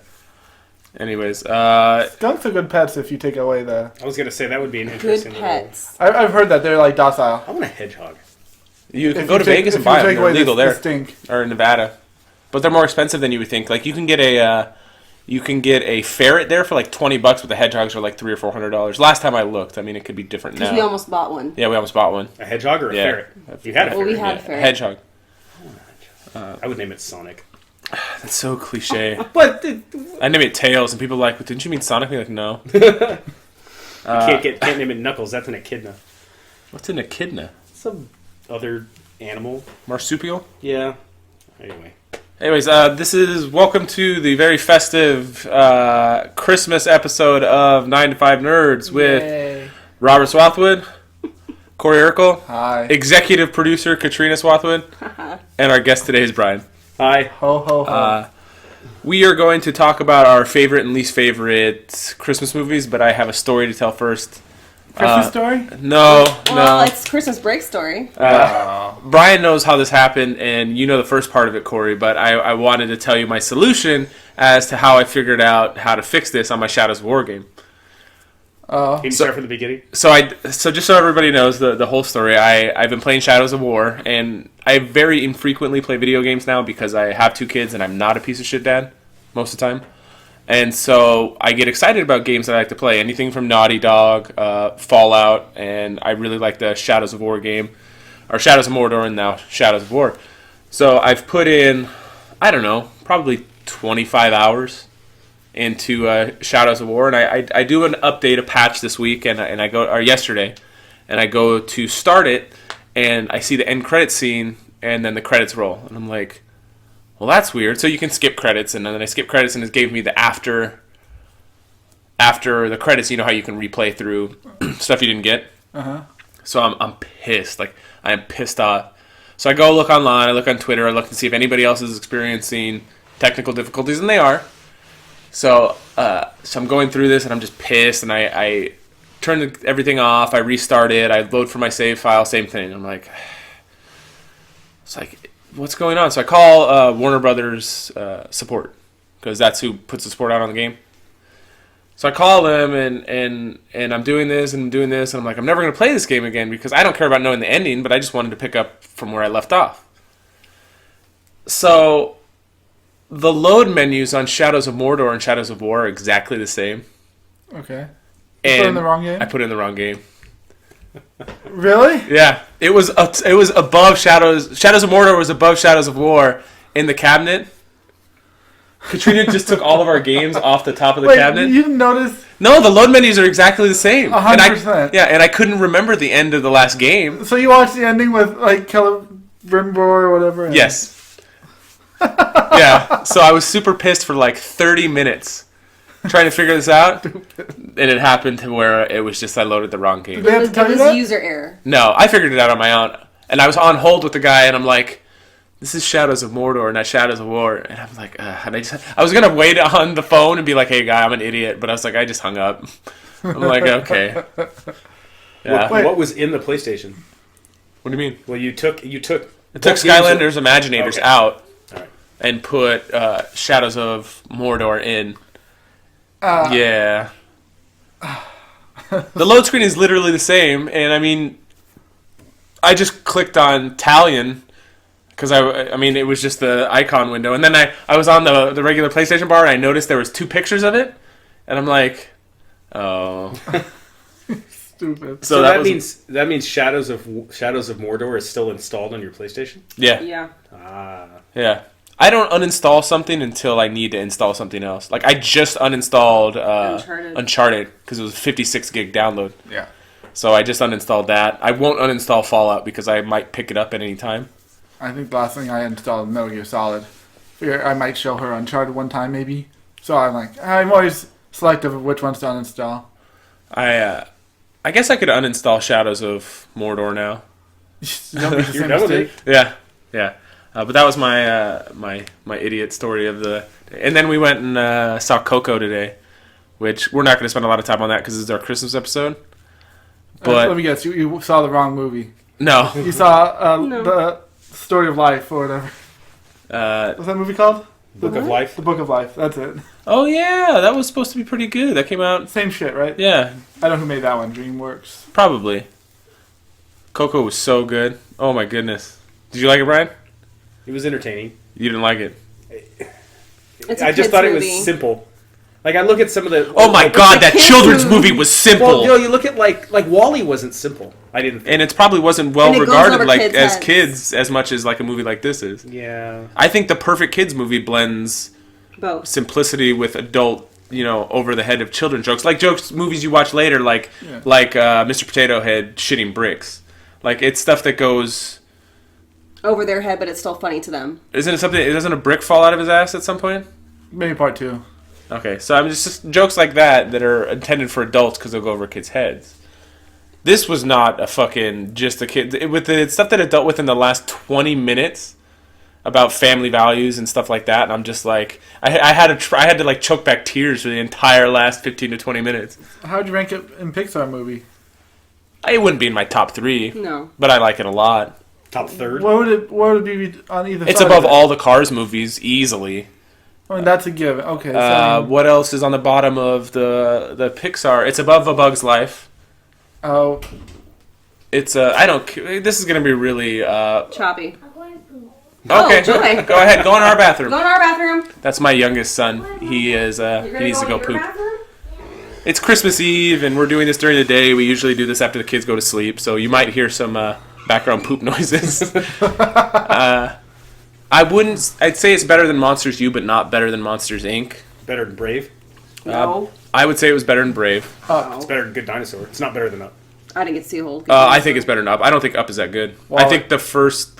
S3: Anyways,
S4: Skunks are good pets if you take away the...
S6: I was going to say that would be an
S1: Good
S6: interesting
S1: pets.
S4: I've heard that they're, like, docile.
S6: I want a hedgehog.
S3: you can
S4: If
S3: go
S4: you
S3: to
S4: take-
S3: Vegas
S4: if
S3: and
S4: you
S3: buy them.
S4: take
S3: They're
S4: away the-
S3: legal
S4: the
S3: there.
S4: stink.
S3: Or in Nevada. But they're more expensive than you would think. Like, you can get a ferret there for like $20, but the hedgehogs are like $300 or $400. Last time I looked, I mean, it could be different
S1: Because
S3: now.
S1: we almost bought one.
S3: Yeah, we almost bought one.
S6: A hedgehog or a
S3: Yeah.
S6: ferret? You had a
S1: Well,
S6: ferret.
S1: we had a
S3: Yeah,
S1: ferret.
S3: hedgehog.
S6: I would name it Sonic.
S3: That's so cliche.
S6: But
S3: I name it Tails, and people are like, but didn't you mean Sonic? I'm like, no.
S6: can't name it Knuckles. That's an echidna.
S3: What's an echidna?
S6: Some other animal.
S3: Marsupial?
S6: Yeah. Anyway.
S3: Anyways, this is welcome to the very festive Christmas episode of 9 to 5 Nerds with
S4: Yay.
S3: Robert Swathwood, Corey Urkel,
S4: Hi.
S3: executive producer Katrina Swathwood, and our guest today is Brian.
S6: Hi.
S4: Ho, ho, ho.
S3: We are going to talk about our favorite and least favorite Christmas movies, but I have a story to tell first.
S4: Christmas story?
S3: No,
S1: Well,
S3: no.
S1: it's Christmas break story.
S3: Brian knows how this happened, and you know the first part of it, Corey, but I wanted to tell you my solution as to how I figured out how to fix this on my Shadows of War game.
S6: Can you start from the beginning?
S3: So just so everybody knows the whole story, I've been playing Shadows of War, and I very infrequently play video games now because I have 2 kids and I'm not a piece of shit dad most of the time. And so I get excited about games that I like to play, anything from Naughty Dog, Fallout, and I really like the Shadows of War game, or Shadows of Mordor and now Shadows of War. So I've put in, I don't know, probably 25 hours into Shadows of War, and I do an update, a patch this week, and I go, or yesterday, and I go to start it, and I see the end credits scene, and then the credits roll, and I'm like, well, that's weird. So you can skip credits, and then I skip credits, and it gave me the after the credits. You know how you can replay through stuff you didn't get. So I'm pissed. Like, I am pissed off. So I go look online. I look on Twitter. I look and see if anybody else is experiencing technical difficulties, and they are. So I'm going through this, and I'm just pissed, and I turn everything off. I restart it. I load for my save file. Same thing. I'm like, it's like, what's going on? So I call Warner Brothers support, because that's who puts the support out on the game. So I call them, and I'm doing this, and I'm like, I'm never going to play this game again, because I don't care about knowing the ending, but I just wanted to pick up from where I left off. So the load menus on Shadows of Mordor and Shadows of War are exactly the same.
S4: Okay.
S3: And
S4: put it in the wrong game?
S3: I put it in the wrong game.
S4: Really?
S3: Yeah, it was above Shadows. Shadows of Mordor was above Shadows of War in the cabinet. Katrina just took all of our games off the top of the
S4: Wait,
S3: cabinet.
S4: you didn't notice?
S3: No, the load menus are exactly the same.
S4: 100%.
S3: And I couldn't remember the end of the last game.
S4: So you watched the ending with, like, Celebrimbor or whatever? And...
S3: Yes. Yeah. So I was super pissed for like 30 minutes trying to figure this out, and it happened to where it was just I loaded the wrong game.
S4: Did they have to tell you
S1: It
S4: that?
S1: was user error.
S3: No, I figured it out on my own, and I was on hold with the guy, and I'm like, this is Shadows of Mordor, not Shadows of War. And I'm like, and I was going to wait on the phone and be like, hey, guy, I'm an idiot. But I was like, I just hung up. I'm like, okay. Yeah.
S6: What was in the PlayStation?
S3: What do you mean?
S6: Well, you took.
S3: It took Skylanders Imaginators
S6: Okay.
S3: out
S6: All right.
S3: and put Shadows of Mordor in. Yeah. The load screen is literally the same. And, I mean, I just clicked on Talion, Because I mean, it was just the icon window, and then I was on the regular PlayStation bar, and I noticed there was 2 pictures of it, and I'm like, oh.
S4: Stupid.
S2: So that means Shadows of Mordor is still installed on your PlayStation.
S3: Yeah.
S1: Yeah.
S3: Yeah. I don't uninstall something until I need to install something else. Like I just uninstalled Uncharted because it was a 56 gig download.
S4: Yeah.
S3: So I just uninstalled that. I won't uninstall Fallout because I might pick it up at any time.
S4: I think the last thing I installed was Metal Gear Solid. Figure I might show her Uncharted one time maybe. So I'm always selective of which ones to uninstall.
S3: I guess I could uninstall Shadows of Mordor now.
S4: Don't make the
S2: You're
S4: same
S2: done with
S4: mistake.
S3: Yeah. But that was my idiot story of the. And then we went and saw Coco today, which we're not going to spend a lot of time on that because this is our Christmas episode. But
S4: Let me guess, you saw the wrong movie.
S3: no,
S4: You saw
S1: No.
S4: the Story of Life or whatever. What's that movie called?
S2: Book of Life.
S4: The Book of Life. That's it.
S3: oh yeah, that was supposed to be pretty good. That came out.
S4: Same shit, right?
S3: Yeah,
S4: I know who made that one. DreamWorks.
S3: probably. Coco was so good. Oh my goodness. Did you like it, Brian?
S2: It was entertaining.
S3: You didn't like it.
S1: It's a
S2: I just
S1: kid's
S2: thought it
S1: movie.
S2: was simple. Like I look at some of the.
S3: Oh my god, that
S1: kid's
S3: children's
S1: movie.
S3: movie was simple.
S2: Well, you look at like Wall-E wasn't simple. I didn't.
S3: And it probably wasn't well
S1: And it goes
S3: regarded
S1: over
S3: like
S1: kids'
S3: as
S1: heads.
S3: kids as much as like a movie like this is.
S2: Yeah.
S3: I think the perfect kids movie blends
S1: Both.
S3: simplicity with adult, over the head of children jokes, like movies you watch later, like
S4: Yeah.
S3: Mr. Potato Head shitting bricks. Like it's stuff that goes.
S1: Over their head, but it's still funny to them.
S3: Isn't it something? Doesn't a brick fall out of his ass at some point?
S4: Maybe part 2.
S3: Okay, so I'm just jokes like that are intended for adults because they'll go over kids' heads. This was not a fucking just a kid with the stuff that it dealt with in the last 20 minutes about family values and stuff like that. And I'm just like, I had to like choke back tears for the entire last 15 to 20 minutes.
S4: How would you rank it in Pixar movie?
S3: It wouldn't be in my top 3,
S1: No.
S3: but I like it a lot.
S2: Top third.
S4: What would it be on either
S3: It's
S4: side?
S3: above
S4: of it?
S3: all the Cars movies easily.
S4: I mean, that's a given. Okay. So,
S3: What else is on the bottom of the Pixar? It's above A Bug's Life.
S4: oh,
S3: It's I don't. This is gonna be really.
S1: Choppy.
S3: Okay,
S1: joy.
S3: go ahead. Go in our bathroom.
S1: Go in our bathroom.
S3: That's my youngest son. He is. He needs to go poop. It's Christmas Eve, and we're doing this during the day. We usually do this after the kids go to sleep, so you might hear some background poop noises. I'd say it's better than Monsters U, but not better than Monsters Inc.
S2: Better than Brave.
S1: No.
S3: I would say it was better than Brave.
S2: It's better than Good Dinosaur. It's not better than Up.
S1: I didn't get to see a whole.
S3: I think it's better than Up. I don't think Up is that good.
S4: Well,
S3: I think the first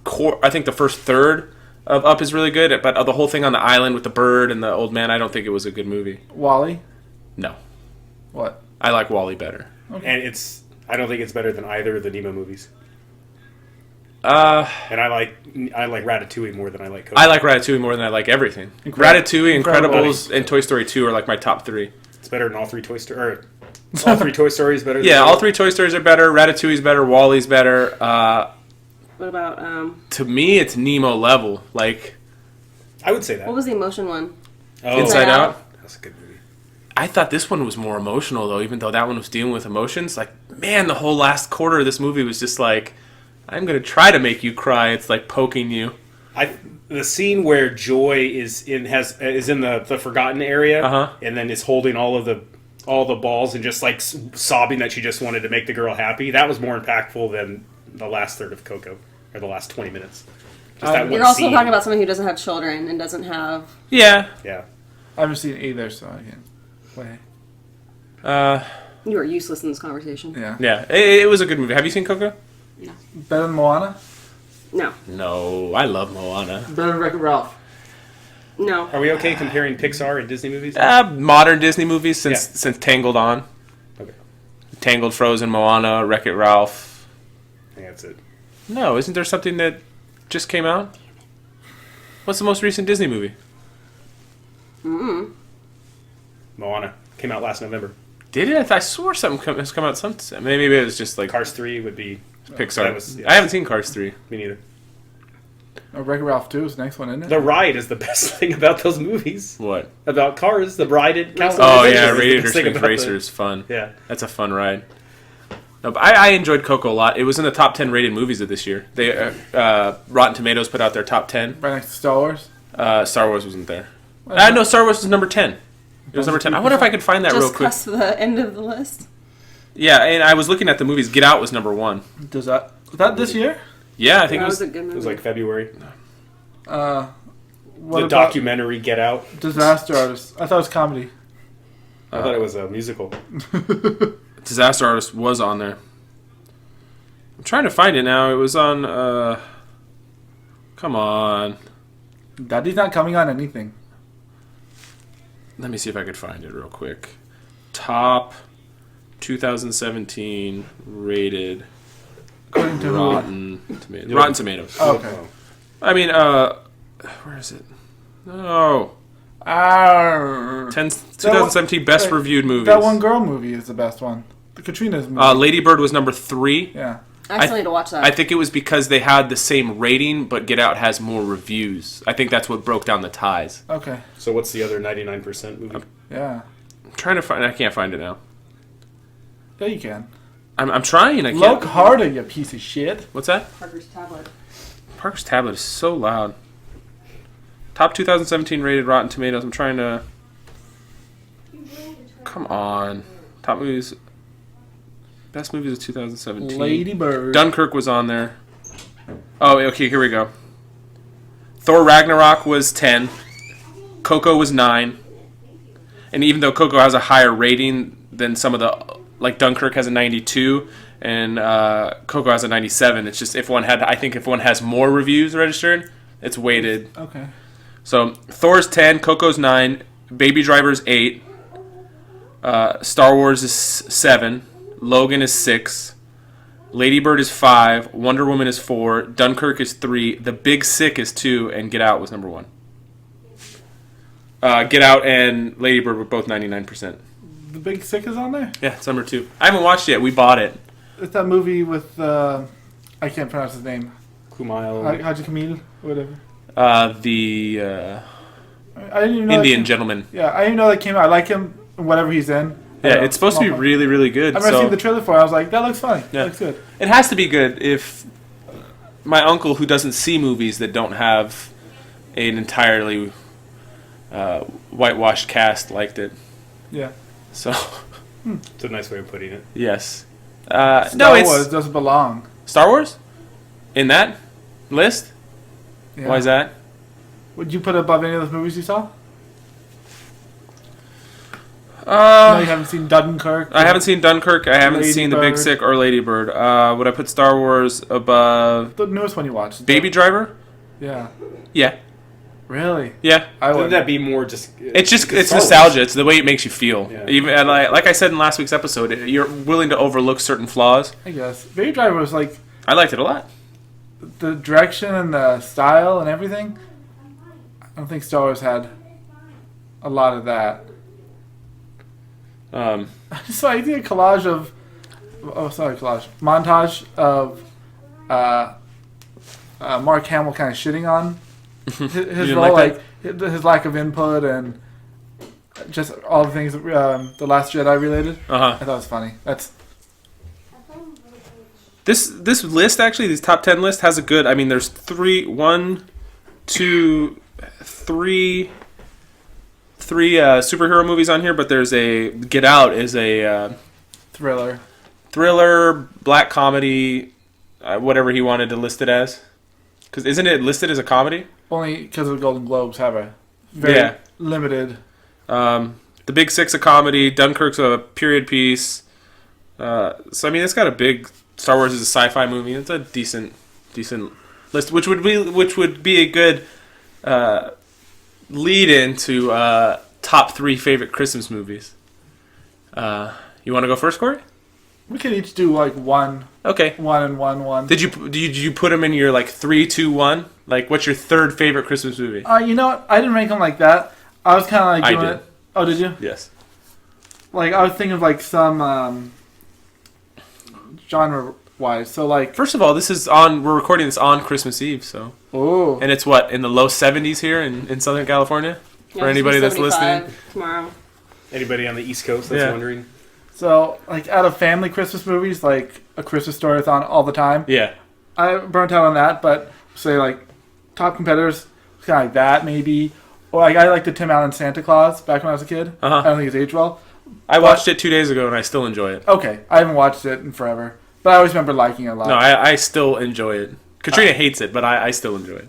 S3: third of Up is really good, but the whole thing on the island with the bird and the old man, I don't think it was a good movie.
S4: Wally.
S3: No,
S4: What?
S3: I like Wall-E better.
S2: And I don't think it's better than either of the Nemo movies.
S3: Uh,
S2: And I like Ratatouille more than I like Coco.
S3: I like Ratatouille more than I like everything. Ratatouille, Incredibles, and Toy Story 2 are like my top 3.
S2: It's better than all 3 Toy Stories. All 3 Toy Stories better.
S3: Yeah,
S2: than
S3: all 3 Toy Stories are better. Ratatouille's better. Wall-E's better.
S1: What about
S3: To me, it's Nemo level. Like,
S2: I would say that.
S1: what was the emotion one?
S3: Inside Out.
S2: That's a good movie.
S3: I thought this one was more emotional, though, even though that one was dealing with emotions. Like, man, the whole last quarter of this movie was just like, I'm going to try to make you cry. It's like poking you.
S2: The scene where Joy is in the forgotten area,
S3: Uh-huh.
S2: and then is holding all the balls and just like sobbing that she just wanted to make the girl happy. That was more impactful than the last third of Coco, or the last 20 minutes. Just that one
S1: You're also
S2: scene.
S1: talking about someone who doesn't have children and doesn't have.
S3: Yeah.
S2: Yeah.
S4: I haven't seen either, so I can't play.
S1: You are useless in this conversation.
S4: Yeah.
S3: Yeah. It was a good movie. Have you seen Coco?
S4: Better than Moana?
S1: No.
S3: No. I love Moana.
S4: Better than Wreck-It Ralph?
S1: No.
S2: Are we okay comparing Pixar and Disney movies?
S3: Modern Disney movies since
S2: Yeah.
S3: Tangled on.
S2: Okay.
S3: Tangled, Frozen, Moana, Wreck-It Ralph.
S2: I think that's it.
S3: No, isn't there something that just came out? What's the most recent Disney movie?
S2: Moana came out last November.
S3: Did it? I swore something has come out sometime. Maybe it was just like
S2: Cars 3 would be
S3: Pixar.
S2: that was- yeah.
S3: I haven't seen Cars 3.
S2: me neither.
S4: Wreck-It Ralph 2 is the next one, isn't it?
S2: The ride is the best thing about those movies.
S3: What?
S2: About cars, the ride at California
S3: Oh
S2: Adventure
S3: yeah,
S2: is the
S3: Radiator
S2: best thing
S3: Springs
S2: about
S3: Racer is fun.
S2: Yeah.
S3: That's a fun ride. No, but I enjoyed Coco a lot. It was in the top 10 rated movies of this year. They Rotten Tomatoes put out their top 10.
S4: Right next to Star Wars.
S3: Star Wars wasn't there. No, Star Wars was number 10. It was number 10. I wonder if I could find that real
S1: Just
S3: quick.
S1: cusp the end of the list.
S3: Yeah, and I was looking at the movies. Get Out was number 1.
S4: Was that this year?
S3: Yeah, I think
S1: That
S3: it was.
S1: was a good
S2: It
S1: movie.
S2: was like February.
S4: What
S2: The
S4: about
S2: documentary Get Out.
S4: Disaster Artist? I thought it was comedy.
S2: I thought it was a musical.
S3: Disaster Artist was on there. I'm trying to find it now. It was on. Come on.
S4: Daddy's not coming on anything.
S3: Let me see if I could find it real quick. Top 2017 rated
S4: According to who?
S3: Rotten Tomatoes. Rotten Tomatoes.
S4: Oh, okay.
S3: I mean, where is it? No. 2017 best
S4: wait,
S3: reviewed movies.
S4: That one girl movie is the best one. The Katrina's movie.
S3: Lady Bird was number 3.
S4: Yeah.
S1: I still need to watch that.
S3: I think it was because they had the same rating, but Get Out has more reviews. I think that's what broke down the ties.
S4: Okay.
S2: So what's the other 99% movie?
S4: Yeah.
S3: I'm trying to find. I can't find it now.
S4: Yeah, you can.
S3: I'm trying. I can't.
S4: Look harder, you piece of shit.
S3: What's that?
S1: Parker's tablet.
S3: Parker's tablet is so loud. Top 2017 rated Rotten Tomatoes. I'm trying to. Come on. Top movies. Best movies of 2017.
S4: Lady Bird.
S3: Dunkirk was on there. Oh, okay, here we go. Thor Ragnarok was 10. Coco was 9. And even though Coco has a higher rating than some of the... Like Dunkirk has a 92 and Coco has a 97. It's just if one has more reviews registered, it's weighted.
S4: Okay.
S3: So Thor's 10, Coco's 9, Baby Driver's 8, Star Wars is 7, Logan is 6, Lady Bird is 5, Wonder Woman is 4, Dunkirk is 3, The Big Sick is 2, and Get Out was number 1. Get Out and Lady Bird were both 99%.
S4: The Big Sick is on there?
S3: Yeah, it's number 2. I haven't watched it yet. We bought it.
S4: It's that movie with, I can't pronounce his name.
S2: Kumail.
S4: Haji Kamil? Whatever.
S3: The
S4: I didn't even know
S3: Indian gentleman.
S4: Yeah, I didn't even know that came out. I like him, whatever he's in.
S3: Yeah, it's supposed to be really, really good.
S4: I've never seen the trailer for it. I was like, that looks funny.
S3: Yeah.
S4: That looks good.
S3: It has to be good if my uncle, who doesn't see movies that don't have an entirely whitewashed cast, liked it.
S4: Yeah.
S3: So,
S2: It's a nice way of putting it.
S3: yes.
S4: Star Wars doesn't belong.
S3: Star Wars? In that list?
S4: Yeah.
S3: Why is that?
S4: Would you put it above any of those movies you saw? No, you haven't seen Dunkirk.
S3: I haven't seen Dunkirk. I haven't
S4: Lady
S3: seen The Big
S4: Bird.
S3: Sick or Lady Bird. Would I put Star Wars above
S4: The newest one you watched.
S3: Baby Driver?
S4: Yeah.
S3: Yeah.
S4: Really?
S3: Yeah.
S4: I
S2: Wouldn't
S4: would.
S2: that be more just...
S3: It's just
S2: because
S3: it's
S2: Star Wars.
S3: nostalgia. It's the way it makes you feel.
S2: Yeah.
S3: Even and like I said in last week's episode, you're willing to overlook certain flaws.
S4: I guess. Baby Driver was like
S3: I liked it a lot.
S4: the direction and the style and everything. I don't think Star Wars had a lot of that. So I did a collage of, montage of Mark Hamill kind of shitting on his
S3: didn't
S4: role,
S3: like
S4: his lack of input and just all the things the Last Jedi related. I thought it was funny. That's
S3: This list actually, this top 10 list has a good. I mean, there's three superhero movies on here, but there's a Get Out is a
S4: thriller.
S3: thriller, black comedy, whatever he wanted to list it as. Because isn't it listed as a comedy?
S4: Only because the Golden Globes have a very limited.
S3: The Big Sick's a comedy. Dunkirk's a period piece. So I mean, it's got a big. Star Wars is a sci-fi movie. It's a decent list, which would be a good lead into top 3 favorite Christmas movies. You want to go first, Corey?
S4: We could each do like one.
S3: Okay.
S4: One and one.
S3: Did you put them in your like 3, 2, 1? Like, what's your third favorite Christmas movie?
S4: You know what? I didn't rank them like that. I was kind of like doing
S3: I did.
S4: it. Oh, did you?
S3: Yes.
S4: Like I was thinking of like some genre-wise. So like,
S3: First of all, we're recording this on Christmas Eve, so.
S4: oh,
S3: And it's what, in the low 70s here in Southern California? For anybody that's listening?
S1: Tomorrow.
S2: Anybody on the East Coast that's
S3: Yeah.
S2: wondering?
S4: So, like, out of family Christmas movies, like A Christmas Story is on all the time.
S3: Yeah.
S4: I burnt out on that, but say, like, top competitors, kind of like that, maybe. Or, like, I liked the Tim Allen Santa Claus back when I was a kid.
S3: Uh-huh.
S4: I don't think it's aged well.
S3: I watched it 2 days ago, and I still enjoy it.
S4: Okay, I haven't watched it in forever. But I always remember liking it a lot.
S3: No, I still enjoy it. Katrina hates it, but I still enjoy it.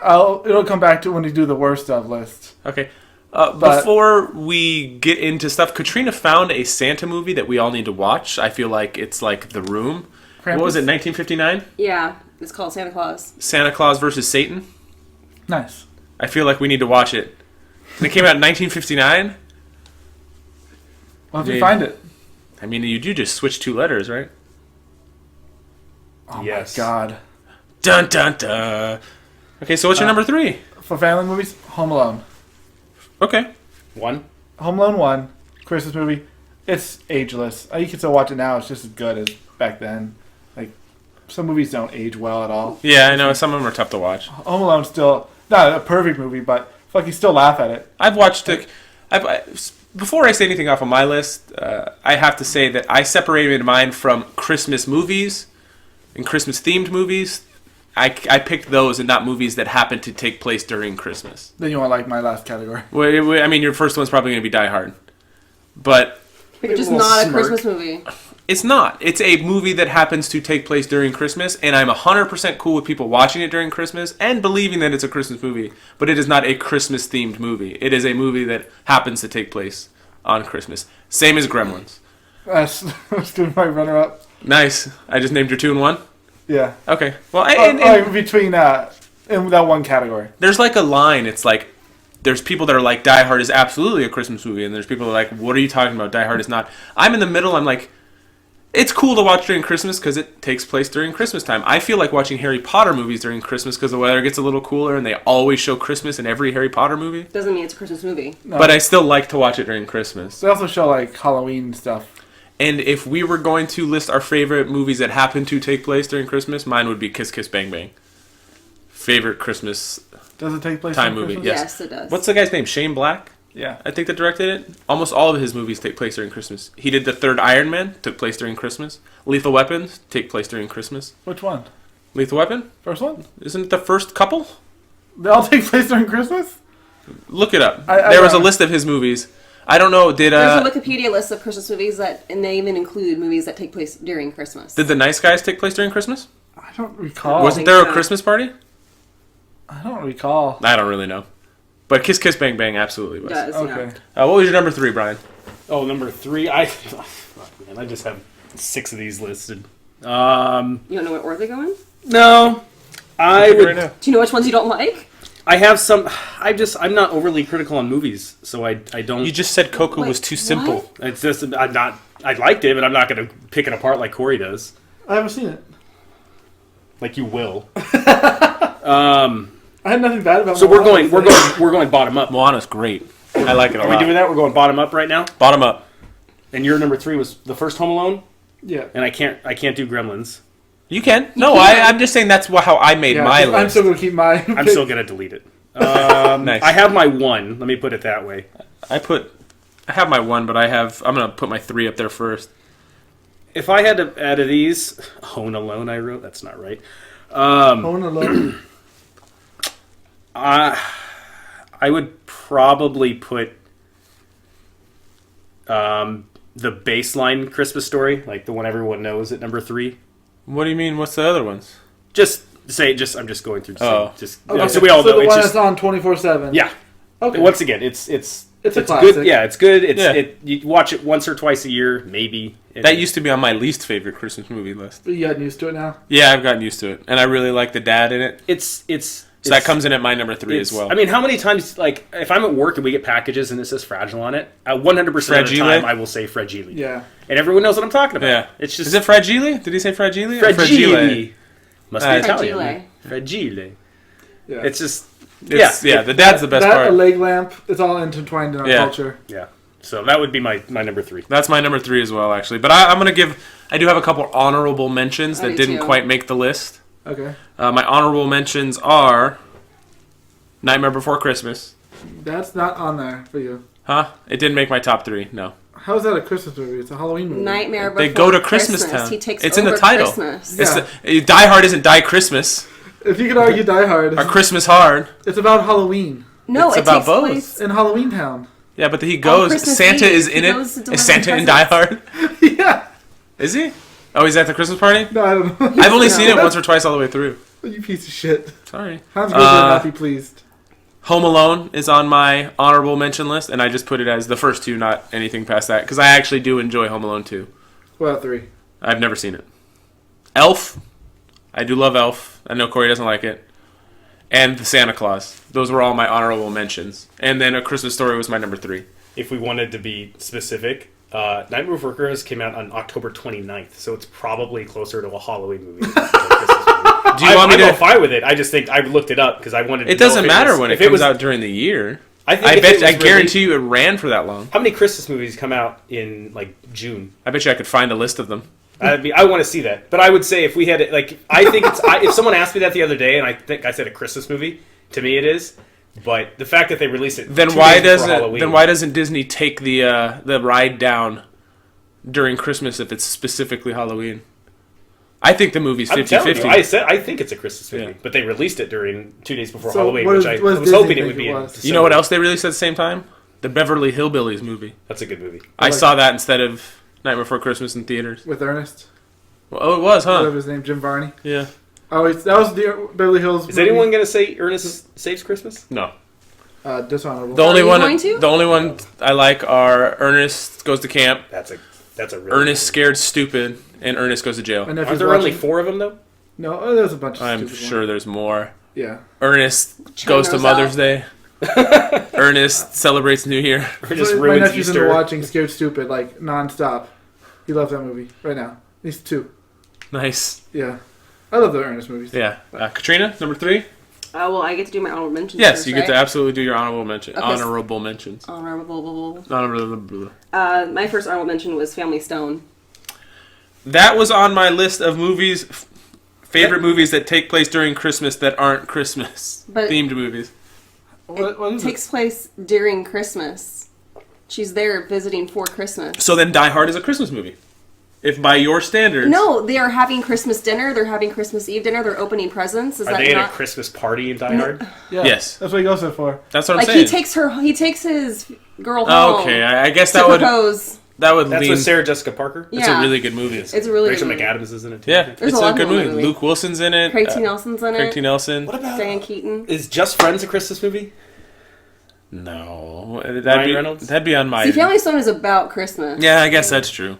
S4: It'll come back to when we do the worst of list.
S3: Okay. Before we get into stuff, Katrina found a Santa movie that we all need to watch. I feel like it's like The Room.
S4: Krampus?
S3: What was it, 1959?
S1: Yeah, it's called Santa Claus.
S3: Santa Claus versus Satan.
S4: Nice.
S3: I feel like we need to watch it. And it came out in 1959.
S4: Well, if you find it.
S3: I mean, you do just switch 2 letters, right?
S4: Oh
S2: Yes.
S4: my god.
S3: Dun dun dun. Okay, so what's your number 3?
S4: For family movies, Home Alone.
S3: Okay.
S2: 1.
S4: Home Alone 1, Christmas movie. It's ageless. You can still watch it now. It's just as good as back then. Like, some movies don't age well at all.
S3: Yeah, I know. Some of them are tough to watch.
S4: Home Alone's still not a perfect movie, but fuck, you still laugh at it.
S3: I've watched it. Before I say anything off of my list, I have to say that I separated mine from Christmas movies and Christmas-themed movies. I picked those and not movies that happen to take place during Christmas.
S4: Then you won't like my last category.
S3: Well, I mean, your first one's probably going to be Die Hard. But
S1: Which is not a Christmas movie.
S3: it's not. It's a movie that happens to take place during Christmas, and I'm 100% cool with people watching it during Christmas and believing that it's a Christmas movie, but it is not a Christmas-themed movie. It is a movie that happens to take place on Christmas. Same as Gremlins.
S4: That's going to be my runner-up.
S3: Nice. I just named your 2 and 1?
S4: Yeah.
S3: Okay. Well,
S4: Between in that one category.
S3: there's like a line. It's like there's people that are like Die Hard is absolutely a Christmas movie, and there's people that are like, what are you talking about? Die Hard is not. I'm in the middle. I'm like, it's cool to watch during Christmas because it takes place during Christmas time. I feel like watching Harry Potter movies during Christmas because the weather gets a little cooler, and they always show Christmas in every Harry Potter movie.
S1: Doesn't mean it's a Christmas movie.
S4: No.
S3: But I still like to watch it during Christmas.
S4: They also show, like, Halloween stuff.
S3: And if we were going to list our favorite movies that happen to take place during Christmas, mine would be Kiss Kiss Bang Bang. Favorite Christmas
S4: Does it take place
S3: time
S4: on
S3: movie?
S4: Christmas?
S3: Yes.
S1: Yes, it does.
S3: What's the guy's name? Shane Black?
S4: Yeah.
S3: I think that directed it. Almost all of his movies take place during Christmas. He did the third Iron Man, took place during Christmas. Lethal Weapons take place during Christmas.
S4: Which one?
S3: Lethal Weapon?
S4: First one?
S3: Isn't it the first couple?
S4: They all take place during Christmas?
S3: Look it up.
S4: I
S3: There was a
S4: don't-
S3: list of his movies. I don't know. Did
S1: There's a Wikipedia list of Christmas movies and they even include movies that take place during Christmas.
S3: The Nice Guys take place during Christmas?
S4: I don't recall.
S3: Wasn't
S1: think
S3: there a
S1: so.
S3: Christmas party?
S4: I don't recall.
S3: I don't really know. But Kiss Kiss Bang Bang absolutely was.
S1: Does,
S4: Okay.
S1: yeah.
S3: What was your number 3, Brian?
S2: Oh, number 3. Fuck, man, I just have 6 of these listed.
S1: You don't know what order they're going?
S2: No, I would.
S3: Right now.
S1: Do you know which ones you don't like?
S2: I have some. I'm not overly critical on movies, so I don't.
S3: You just said Coco
S1: Wait,
S3: was too simple.
S1: what?
S2: It's just I'm not. I liked it, but I'm not going to pick it apart like Corey does.
S4: I haven't seen it.
S2: Like you will.
S4: I had nothing bad about
S2: So we're
S4: Moana.
S2: going bottom up.
S3: Moana's great. I like it a
S2: Are
S3: lot.
S2: we doing that? We're going bottom up right now.
S3: Bottom up.
S2: And your number 3 was the first Home Alone,
S4: Yeah.
S2: and I can't do Gremlins.
S3: You can. No,
S1: can.
S3: I'm just saying that's how I made my
S4: I'm
S3: list.
S4: still going to keep my...
S2: I'm still going to delete it.
S3: Nice.
S2: I have my 1. Let me put it that way.
S3: I have my 1, but I'm going to put my 3 up there first.
S2: If I had to add of these, Home Alone, I wrote. That's not right.
S4: Home Alone.
S2: I would probably put the baseline Christmas Story, like the one everyone knows, at number 3.
S3: What do you mean? What's the other ones?
S2: I'm just going through.
S3: Oh.
S4: Okay,
S2: so we all
S4: so
S2: know.
S4: the
S2: It's
S4: one
S2: just
S4: that's on 24/7.
S2: yeah.
S4: Okay.
S2: Once again, it's
S4: a
S2: good.
S4: classic.
S2: Yeah, it's good.
S3: Yeah.
S2: You watch it once or twice a year, maybe.
S3: That used to be on my least favorite Christmas movie list.
S4: But you gotten used to it now?
S3: Yeah, I've gotten used to it, and I really like the dad in it. So that comes in at my number 3 as well.
S2: I mean, how many times, like, if I'm at work and we get packages and it says Fragile on it, 100% of the
S3: Fragile?
S2: time I will say Fragile.
S4: Yeah.
S2: And everyone knows what I'm talking about.
S3: Yeah.
S2: It's just...
S3: Is it Fragile? Did he say Fragile? Or
S2: Fragile. Must be Italian.
S1: Fragile.
S2: Fragile.
S4: Yeah.
S2: It's just...
S3: Yeah, the dad's the best
S4: that,
S3: part.
S4: a leg lamp, it's all intertwined in our
S3: Yeah.
S4: culture.
S2: Yeah. So that would be my number 3.
S3: That's my number 3 as well, actually. But I'm going to give... I do have a couple honorable mentions
S1: I
S3: that
S1: do
S3: didn't
S1: too.
S3: quite make the list.
S4: Okay.
S3: My honorable mentions are Nightmare Before Christmas.
S4: That's not on there for you.
S3: Huh? It didn't make my top 3, no.
S4: How is that a Christmas movie? It's a Halloween movie.
S1: Nightmare Before
S3: They go to Christmas Town.
S1: He takes
S3: It's
S1: over
S3: in the title.
S1: Christmas.
S4: Yeah.
S3: Die Hard isn't Die Christmas
S4: If you could argue Die Hard,
S3: or Christmas Hard.
S4: it's about Halloween
S1: No,
S3: It's
S1: it
S3: about
S1: takes
S3: both.
S1: place.
S4: in Halloween Town.
S3: Yeah, but he goes.
S1: Christmas
S3: Santa
S1: Eve,
S3: is in
S1: he
S3: it.
S1: goes to deliver
S3: Is Santa in
S1: presents.
S3: Die Hard?
S4: Yeah.
S3: Is he? Oh, he's at the Christmas party?
S4: No, I don't know.
S3: I've only
S1: No.
S3: seen it once or twice all the way through.
S4: You piece of shit.
S3: Sorry.
S4: Hans Gruber would not be pleased.
S3: Home Alone is on my honorable mention list, and I just put it as the first two, not anything past that, because I actually do enjoy Home Alone 2.
S4: What about 3?
S3: I've never seen it. Elf. I do love Elf. I know Corey doesn't like it. And the Santa Claus. Those were all my honorable mentions. And then A Christmas Story was my number 3.
S2: If we wanted to be specific, Nightmare Before Christmas came out on October 29th, so it's probably closer to a Halloween movie than a Christmas movie.
S3: Do you want me to?
S2: I'm fine with it. I just think I looked it up because I wanted to
S3: It
S2: know
S3: doesn't
S2: if
S3: matter
S2: was,
S3: when
S2: if
S3: it comes
S2: was,
S3: out during the year.
S2: I think
S3: I
S2: if
S3: bet.
S2: it was
S3: I
S2: really-
S3: guarantee you it ran for that long.
S2: How many Christmas movies come out in like June?
S3: I bet you I could find a list of them.
S2: I want to see that, but I would say if we had it, like I think it's if someone asked me that the other day, and I think I said a Christmas movie, to me it is. But the fact that they released it,
S3: Then
S2: 2
S3: why
S2: days before
S3: doesn't?
S2: Halloween,
S3: Then why doesn't Disney take the ride down during Christmas if it's specifically Halloween? I think the movie's
S2: I'm telling
S3: 50-50.
S2: you, I said I think it's a Christmas movie,
S3: Yeah.
S2: but they released it during 2 days before
S4: So
S2: Halloween,
S4: what
S2: which
S4: does-
S2: I
S4: what does
S2: was
S4: Disney
S2: hoping it
S4: think
S2: would be.
S4: it
S2: In
S4: was?
S2: December.
S3: You know what else they released at the same time? The Beverly Hillbillies movie.
S2: That's a good movie.
S3: I
S4: like-
S3: saw that instead of Nightmare Before Christmas in theaters.
S4: With Ernest.
S3: Well, oh, it was,
S4: Whatever
S3: huh?
S4: his name, Jim Varney.
S3: Yeah.
S4: Oh, that was the Beverly Hills.
S2: Is anyone going to say Ernest Saves Christmas?
S3: No.
S4: Dishonorable?
S3: The only
S1: you
S3: one.
S1: going to?
S3: The only one I like are Ernest Goes to Camp,
S2: That's a really
S3: Ernest
S2: good
S3: Scared Stupid, and Ernest Goes to
S4: My
S3: Jail.
S2: movie.
S4: nephew's
S2: Aren't there only
S4: watching-
S2: 4 of them though?
S4: No, there's a bunch of
S3: I'm
S4: stupid
S3: sure there's more.
S4: ones. Yeah.
S3: Ernest
S1: China
S3: Goes to
S1: knows
S3: Mother's Day. Ernest celebrates New Year.
S2: Or just
S4: So my
S2: ruins
S4: nephew's into
S2: Easter?
S4: watching Scared Stupid, like, non-stop. He loves that movie right now. At least 2.
S3: Nice.
S4: Yeah. I love the Ernest movies.
S3: Yeah. Katrina, number 3.
S1: Well, I get to do my honorable mentions.
S3: Yes,
S1: first,
S3: you get to
S1: right?
S3: absolutely do your honorable mention.
S1: Okay.
S3: Honorable mentions.
S1: Honorable.
S3: Honorable.
S1: My first honorable mention was Family Stone.
S3: That was on my list of movies, favorite movies that take place during Christmas that aren't Christmas
S1: But-
S3: themed movies.
S4: What is
S1: Takes place during Christmas. She's there visiting for Christmas.
S3: So then Die Hard is a Christmas movie. If by your standards.
S1: No, they are having Christmas dinner. They're having Christmas Eve dinner. They're opening presents. Is
S2: Are
S1: that
S2: they at
S1: not?
S2: a Christmas party in Die Hard?
S4: it? Yeah.
S3: Yes.
S4: That's what he goes there for.
S3: That's what I'm
S1: Like
S3: saying.
S1: he takes his girl
S3: Oh,
S1: home.
S3: okay, I guess
S1: To
S3: that would
S1: propose.
S3: lean.
S2: That's with Sarah Jessica Parker.
S3: It's
S1: Yeah.
S3: a really good movie.
S1: It's a really
S2: Rachel
S1: good movie.
S2: McAdams is in it too.
S3: Yeah,
S1: There's
S3: it's
S1: a lot
S3: a
S1: of
S3: good
S1: them in
S3: movie.
S1: the movie.
S3: Luke Wilson's in it.
S1: Craig T. Nelson's in
S3: Craig
S1: it.
S3: T. Nelson.
S2: What about
S1: Diane Keaton.
S2: is Just Friends a Christmas movie?
S3: No,
S2: Ryan
S3: that'd be
S2: Reynolds?
S3: that'd be on my.
S1: See, Family Stone is about Christmas.
S3: Yeah, I guess that's true.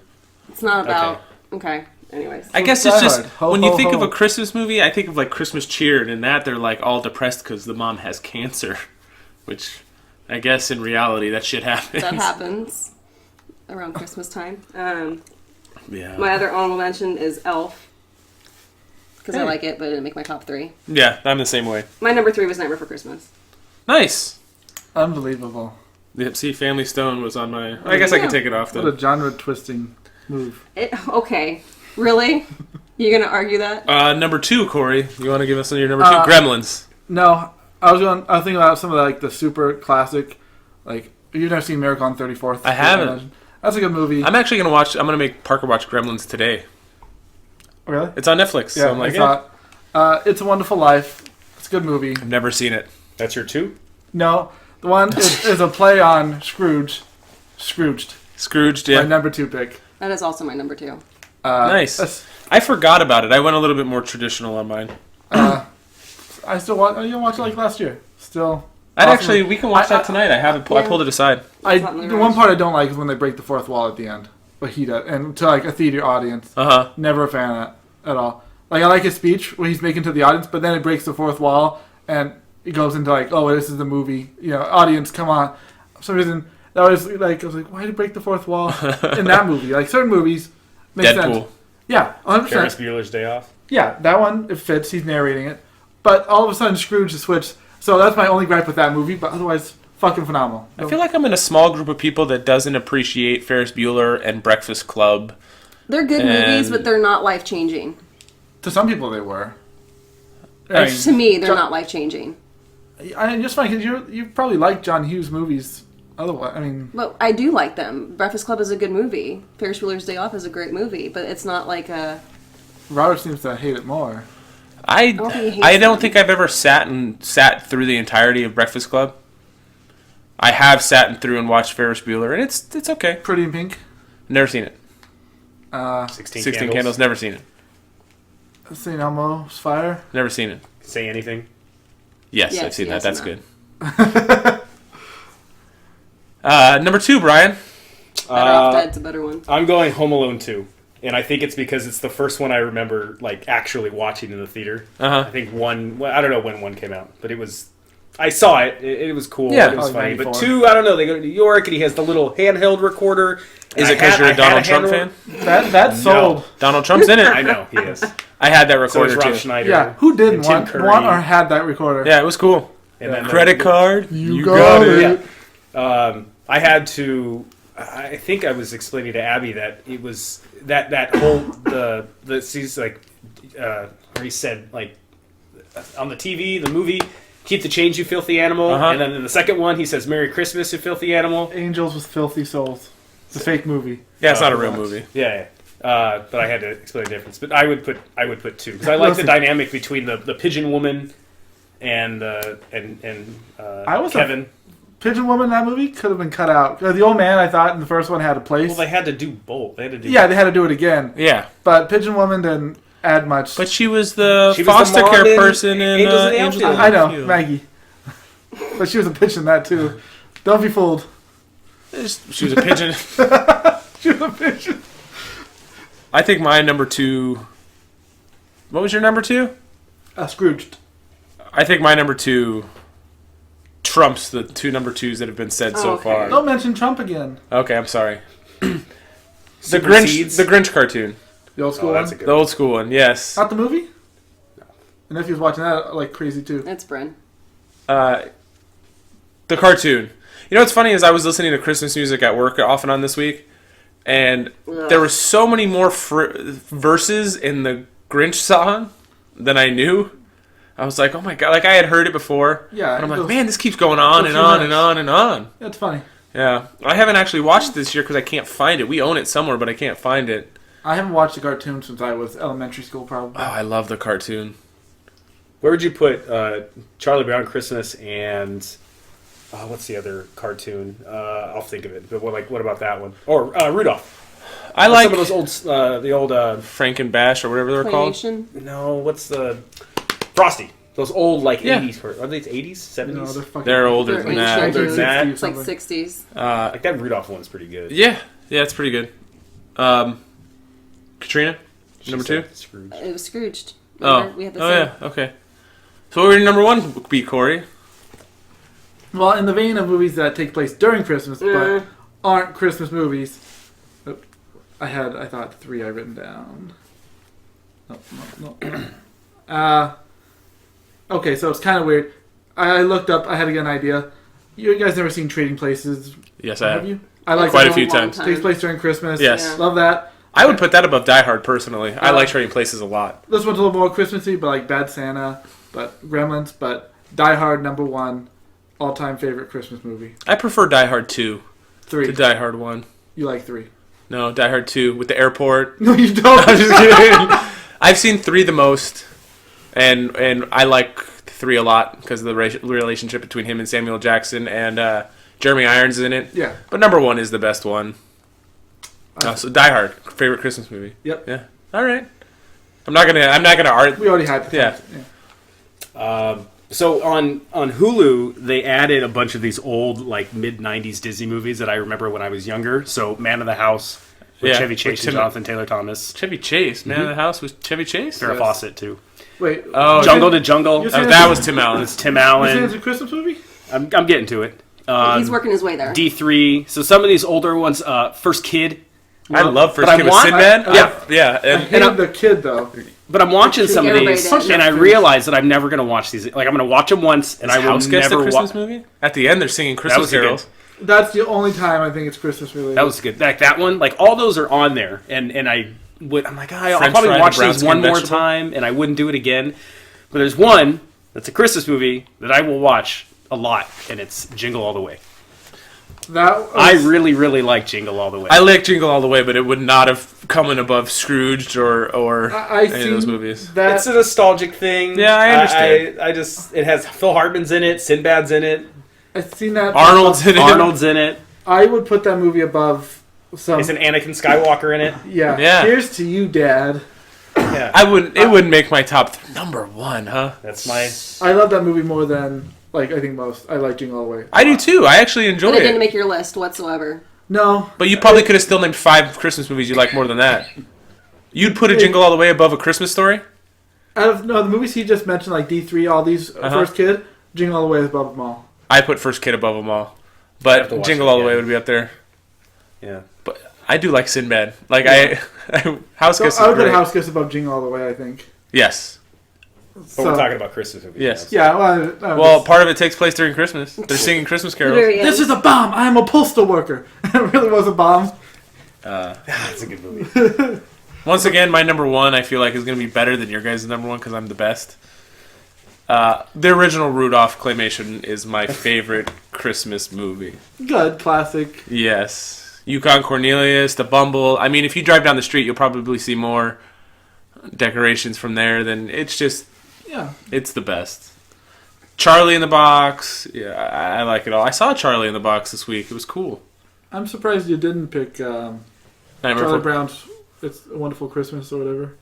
S1: It's not about. Okay. Anyways.
S3: I guess
S4: Die
S3: it's just
S4: Hard. Ho,
S3: when
S4: ho,
S3: you think of
S4: ho.
S3: a Christmas movie, I think of like Christmas Cheer, and in that they're like all depressed because the mom has cancer, which I guess in reality that shit happens.
S1: That happens around Christmas time.
S3: Yeah.
S1: My other honorable mention is Elf. Because I
S3: Hey.
S1: like it, but it didn't make my top 3.
S3: Yeah, I'm the same way.
S1: My number 3 was Nightmare Before Christmas.
S3: Nice.
S4: Unbelievable.
S3: Yep, see, Family Stone was on my. I guess I can take it off
S4: What a
S3: then.
S4: genre-twisting move.
S1: Okay. Really? You gonna argue that?
S3: Number 2, Corey. You want to give us your number 2?
S4: Uh,
S3: Gremlins.
S4: No, I was thinking about some of the super classic, like, you've never seen Miracle on 34th.
S3: I haven't.
S4: That's a good movie.
S3: I'm actually gonna watch. I'm gonna make Parker watch Gremlins today.
S4: Really?
S3: It's on Netflix.
S4: Yeah,
S3: so I'm like,
S4: I saw it. It's a Wonderful Life. It's a good movie.
S3: I've never seen it.
S2: That's your 2?
S4: No, the one is a play on Scrooged. Scrooged.
S3: Scrooged.
S4: My
S3: Yeah.
S4: number 2 pick.
S1: That is also my number 2.
S3: Nice.
S4: that's-
S3: I forgot about it. I went a little bit more traditional on mine.
S4: I still watch. You watched it like last year. Still.
S3: I'd
S4: awesome.
S3: actually. We can watch that tonight. I have it. I
S1: Yeah.
S3: pulled it aside.
S1: It's not in the
S4: The one
S1: garage.
S4: part I don't like is when they break the fourth wall at the end. But he does, and to like a theater audience.
S3: Uh huh.
S4: Never a fan of that at all. Like I like his speech when he's making to the audience, but then it breaks the fourth wall and it goes into like, oh, this is the movie. You know, audience, come on. For some reason, that was like, I was like, why did it break the fourth wall in that movie? Like certain movies make
S3: Deadpool.
S4: sense. Yeah, 100%.
S2: Ferris Bueller's Day Off.
S4: Yeah, that one it fits. He's narrating it, but all of a sudden Scrooge is switched. So that's my only gripe with that movie. But otherwise, fucking phenomenal.
S3: I feel like I'm in a small group of people that doesn't appreciate Ferris Bueller and Breakfast Club.
S1: They're good
S3: And-
S1: movies, but they're not life changing.
S4: To some people they were. I mean,
S1: To me, they're
S4: John-
S1: not life changing.
S4: I just find because you probably like John Hughes movies Otherwise, I mean,
S1: But I do like them. Breakfast Club is a good movie. Ferris Bueller's Day Off is a great movie, but it's not like a...
S4: Robert seems to hate it more.
S1: don't think he hates
S3: I don't
S1: them.
S3: think I've ever sat through the entirety of Breakfast Club. I have sat through and watched Ferris Bueller, and it's okay.
S4: Pretty in Pink.
S3: Never seen it.
S2: 16
S3: 16 Candles. Never seen it.
S4: St. Elmo's Fire.
S3: Never seen it.
S2: Say anything.
S3: Yes,
S1: Yes,
S3: I've seen
S1: yes,
S3: that. That's
S1: no.
S3: good. Number 2, Brian.
S1: Better Off Dead's a better one.
S2: I'm going Home Alone 2. And I think it's because it's the first one I remember like actually watching in the theater. I think one, I don't know when one came out, but it was, I saw it. It was cool.
S3: Yeah.
S2: It was
S4: Probably
S2: funny. But
S4: 94.
S2: 2, I don't know. They go to New York and he has the little handheld recorder.
S3: Is it because you're a Donald Trump fan?
S4: That's sold.
S3: Donald Trump's in it.
S2: I know he is.
S3: I had that
S2: So is
S3: recorder
S2: Rob
S3: too.
S2: Schneider.
S4: Yeah, who didn't
S2: and Tim
S4: want
S2: Curry.
S4: or had that recorder?
S3: Yeah, it was cool.
S2: And then
S3: Credit card.
S4: You got it.
S2: Yeah. I had to. I think I was explaining to Abby that it was that whole the he's like where he said like on the TV the movie keep the change you filthy animal, and then in the second one he says Merry Christmas you filthy animal.
S4: Angels with Filthy Souls. It's a fake movie.
S3: Yeah, it's not a real movie.
S2: Yeah. But I had to explain the difference. But I would put 2 because I like the dynamic between the pigeon woman and Kevin.
S4: Pigeon Woman in that movie could have been cut out. The old man, I thought, in the first one had a place.
S2: Well, they had to do both. They had to do.
S4: Yeah, they had to do it again.
S3: Yeah,
S4: But Pigeon Woman didn't add much.
S3: but she was the
S2: She was the
S3: foster
S2: mom
S3: care
S2: in
S3: person in
S2: Angels in the
S3: Angels
S2: Outfield.
S3: in the
S4: I know,
S3: Outfield.
S4: Maggie. But she was a bitch in that, too. Don't be fooled.
S3: She was a pigeon.
S4: She was a bitch.
S3: I think my number 2. What was your number 2?
S4: Scrooged.
S3: I think my number 2 trumps the 2 number 2s that have been said so
S1: okay.
S3: far.
S4: Don't mention Trump again.
S3: Okay, I'm sorry. The
S2: Supersedes.
S3: Grinch cartoon,
S4: The old school
S2: Oh,
S4: one.
S2: that's a good.
S3: the old school one. Yes.
S4: Not the movie? And if he was watching that like crazy, too.
S1: That's Bryn.
S3: The cartoon. You know what's funny is I was listening to Christmas music at work off and on this week, and there were so many more verses in the Grinch song than I knew. I was like, oh my god, like I had heard it before.
S4: Yeah.
S3: And I'm
S4: it
S3: like,
S4: goes-
S3: man, this keeps going on and on and on and on.
S4: That's funny.
S3: Yeah. I haven't actually watched it this year because I can't find it. We own it somewhere, but I can't find it.
S4: I haven't watched the cartoon since I was elementary school, probably.
S3: Oh, I love the cartoon.
S2: Where would you put Charlie Brown Christmas and what's the other cartoon? I'll think of it. But what about that one? Or Rudolph?
S3: I like
S2: some of those old the old
S3: Frank and Bash or whatever they're called.
S1: Claymation.
S2: no, what's the Frosty? Those old like
S3: Yeah.
S2: 80s are they 80s 70s?
S4: No, they're fucking.
S3: They're older
S1: They're
S3: than that.
S1: ancient.
S2: Older than that.
S1: It's like 60s.
S2: Like that Rudolph one's pretty good.
S3: Yeah, it's pretty good. Katrina,
S2: She
S3: number
S2: said
S3: 2.
S2: Scrooge.
S1: It was Scrooged.
S3: Oh,
S1: Remember? We had the
S3: oh
S1: same.
S3: yeah, okay. So what would your number 1 be, Corey?
S4: Well, in the vein of movies that take place during Christmas, but aren't Christmas movies, I thought 3 I written down. No. Okay, so it's kind of weird. I looked up, I had to get an idea. You guys never seen Trading Places,
S3: Yes, I have.
S4: you? I like
S3: Quite
S4: that
S3: a few
S4: one.
S3: times.
S4: Takes place during Christmas.
S3: Yes.
S1: Yeah.
S4: Love that.
S3: I would put that above Die Hard personally. I like Trading Places a lot.
S4: This one's a little more Christmassy, but like Bad Santa, but Gremlins, but Die Hard number 1, all-time favorite Christmas movie.
S3: I prefer Die Hard 2
S4: 3.
S3: to Die Hard 1.
S4: You like 3.
S3: No, Die Hard 2 with the airport.
S4: No, you don't.
S3: I'm just kidding. I've seen 3 the most, and I like 3 a lot because of the relationship between him and Samuel Jackson, and Jeremy Irons is in it.
S4: Yeah.
S3: But number 1 is the best one. So Die Hard, favorite Christmas movie.
S4: Yep.
S3: Yeah. All right. I'm not gonna argue.
S4: We already had the
S3: Yeah.
S2: So on Hulu, they added a bunch of these old, like mid '90s Disney movies that I remember when I was younger. So Man of the House with
S3: Yeah,
S2: Chevy Chase
S3: with
S2: and
S3: Tim-
S2: Jonathan Taylor Thomas,
S3: Chevy Chase, Man of the House was Chevy Chase.
S2: Farrah
S4: Yes.
S2: Fawcett too.
S4: Wait.
S3: Oh,
S2: Jungle to Jungle.
S4: You're saying-
S3: that was Tim Allen.
S2: It's Tim
S4: You saying
S2: Allen.
S4: it's a Christmas movie?
S2: I'm getting to it.
S1: He's working his way there.
S2: D3. So some of these older ones. First Kid.
S3: I love First
S2: But I
S3: Kid with
S2: want-
S3: Sinbad.
S2: yeah.
S3: Yeah.
S4: I
S3: And
S4: hated the kid though.
S2: But I'm watching some of
S1: Everybody
S2: these,
S1: did.
S2: and I realize that I'm never going to watch these. Like I'm going to watch them once, and I will
S3: House Guest a
S2: never
S3: Christmas
S2: watch.
S3: movie? At the end, they're singing
S2: That
S3: Christmas
S2: was a good.
S3: carols.
S4: That's the only time I think it's Christmas related.
S2: That was good. Like that one, like all those are on there, and I'm like, I'll
S3: French
S2: probably
S3: fried
S2: watch
S3: brown
S2: these
S3: skin
S2: one more
S3: vegetable?
S2: time, and I wouldn't do it again. But there's one that's a Christmas movie that I will watch a lot, and it's Jingle All the Way.
S4: That was,
S2: I really, really like Jingle All the Way.
S3: I like Jingle All the Way, but it would not have come in above Scrooged or
S4: I
S3: any of those movies.
S4: That
S6: It's a nostalgic thing.
S3: Yeah, I understand.
S6: I just it has Phil Hartman's in it, Sinbad's in it.
S4: I've seen that.
S3: Arnold's in it.
S2: Arnold's in it.
S4: I would put that movie above some.
S6: Is an Anakin Skywalker in it?
S4: Yeah.
S3: Yeah.
S4: Here's to you, Dad.
S6: Yeah,
S3: I wouldn't. It wouldn't make my top number one, huh?
S6: that's my.
S4: I love that movie more than I think most. I like Jingle All the Way.
S3: I do too. I actually enjoy
S1: But it didn't
S3: it.
S1: make your list whatsoever.
S4: No,
S3: But you probably could have still named 5 Christmas movies you like more than that. You'd put a Jingle All the Way above A Christmas Story?
S4: out of the movies he just mentioned, like D3, all these First Kid, Jingle All the Way is above them all.
S3: I put First Kid above them all.
S6: I'd have to
S3: But
S6: watch
S3: Jingle
S6: it
S3: All the Way
S6: again.
S3: would be up there.
S6: Yeah.
S3: But I do like Sinbad. Like House
S4: So
S3: Kiss is
S4: I would put
S3: great.
S4: House Kiss above Jingle All the Way, I think.
S3: Yes.
S6: But we're talking about Christmas movies.
S3: Yes.
S6: now,
S4: Yeah,
S3: Well, part of it takes place during Christmas. They're singing Christmas carols.
S1: Very
S4: this is a bomb. I am a postal worker. It really was a bomb.
S6: That's a good movie.
S3: Once again, my number one I feel like is going to be better than your guys' number one because I'm the best. The original Rudolph claymation is my favorite Christmas movie.
S4: Good, classic.
S3: Yes. Yukon Cornelius, the Bumble. I mean, if you drive down the street, you'll probably see more decorations from there. Then it's just,
S4: Yeah.
S3: it's the best. Charlie in the Box. Yeah, I like it all. I saw Charlie in the Box this week. It was cool.
S4: I'm surprised you didn't pick
S3: Nightmare
S4: Charlie
S3: for-
S4: Brown's It's a Wonderful Christmas or whatever.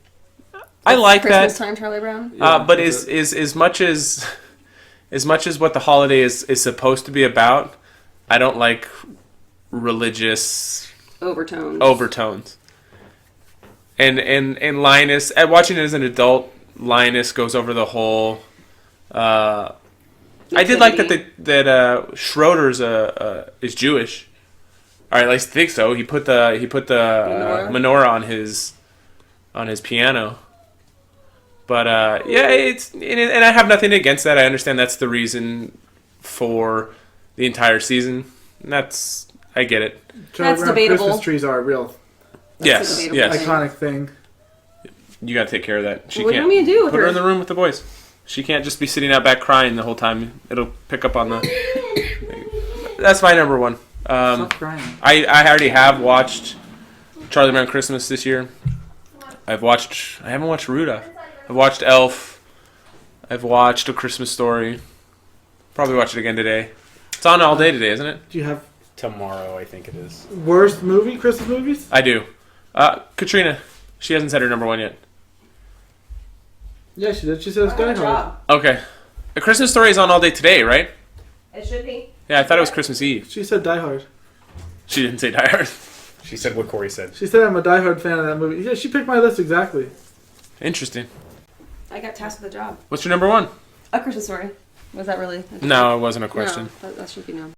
S3: I like
S1: Christmas
S3: that.
S1: time, Charlie Brown.
S4: Yeah,
S3: But
S4: that's
S3: is as much as what the holiday is supposed to be about, I don't like religious
S1: Overtones.
S3: And Linus, watching it as an adult, Linus goes over the whole. I did like that Schroeder's is Jewish. Or at least I think so. He put the menorah on his piano. But yeah, and I have nothing against that. I understand that's the reason for the entire season. And I get it.
S4: Charlie
S1: That's
S4: Brown
S1: debatable.
S4: Christmas trees are a real
S3: Yes,
S1: debatable
S3: yes.
S1: thing.
S4: iconic thing.
S3: You got to take care of that. She
S1: What do you
S3: can't
S1: want me to do with
S3: put her
S1: her?
S3: in the room with the boys. She can't just be sitting out back crying the whole time. It'll pick up on the. That's my number one.
S4: Stop crying.
S3: I already have watched Charlie Brown Christmas this year. I haven't watched Rudolph. I've watched Elf. I've watched A Christmas Story. Probably watch it again today. It's on all day today, isn't it?
S4: Do you have
S6: Tomorrow, I think it is.
S4: worst Christmas movies?
S3: I do. Katrina, she hasn't said her number one yet.
S4: Yeah, she did. She says Die Hard.
S3: Okay. A Christmas Story is on all day today, right?
S1: It should be.
S3: Yeah, I thought it was Christmas Eve.
S4: She said Die Hard.
S3: She didn't say Die Hard.
S6: She said what Corey said.
S4: She said I'm a Die Hard fan of that movie. Yeah, she picked my list exactly.
S3: Interesting.
S1: I got tasked with the job.
S3: What's your number one?
S1: A Christmas Story. Was that really?
S3: No, it wasn't a question.
S1: No, that should be known.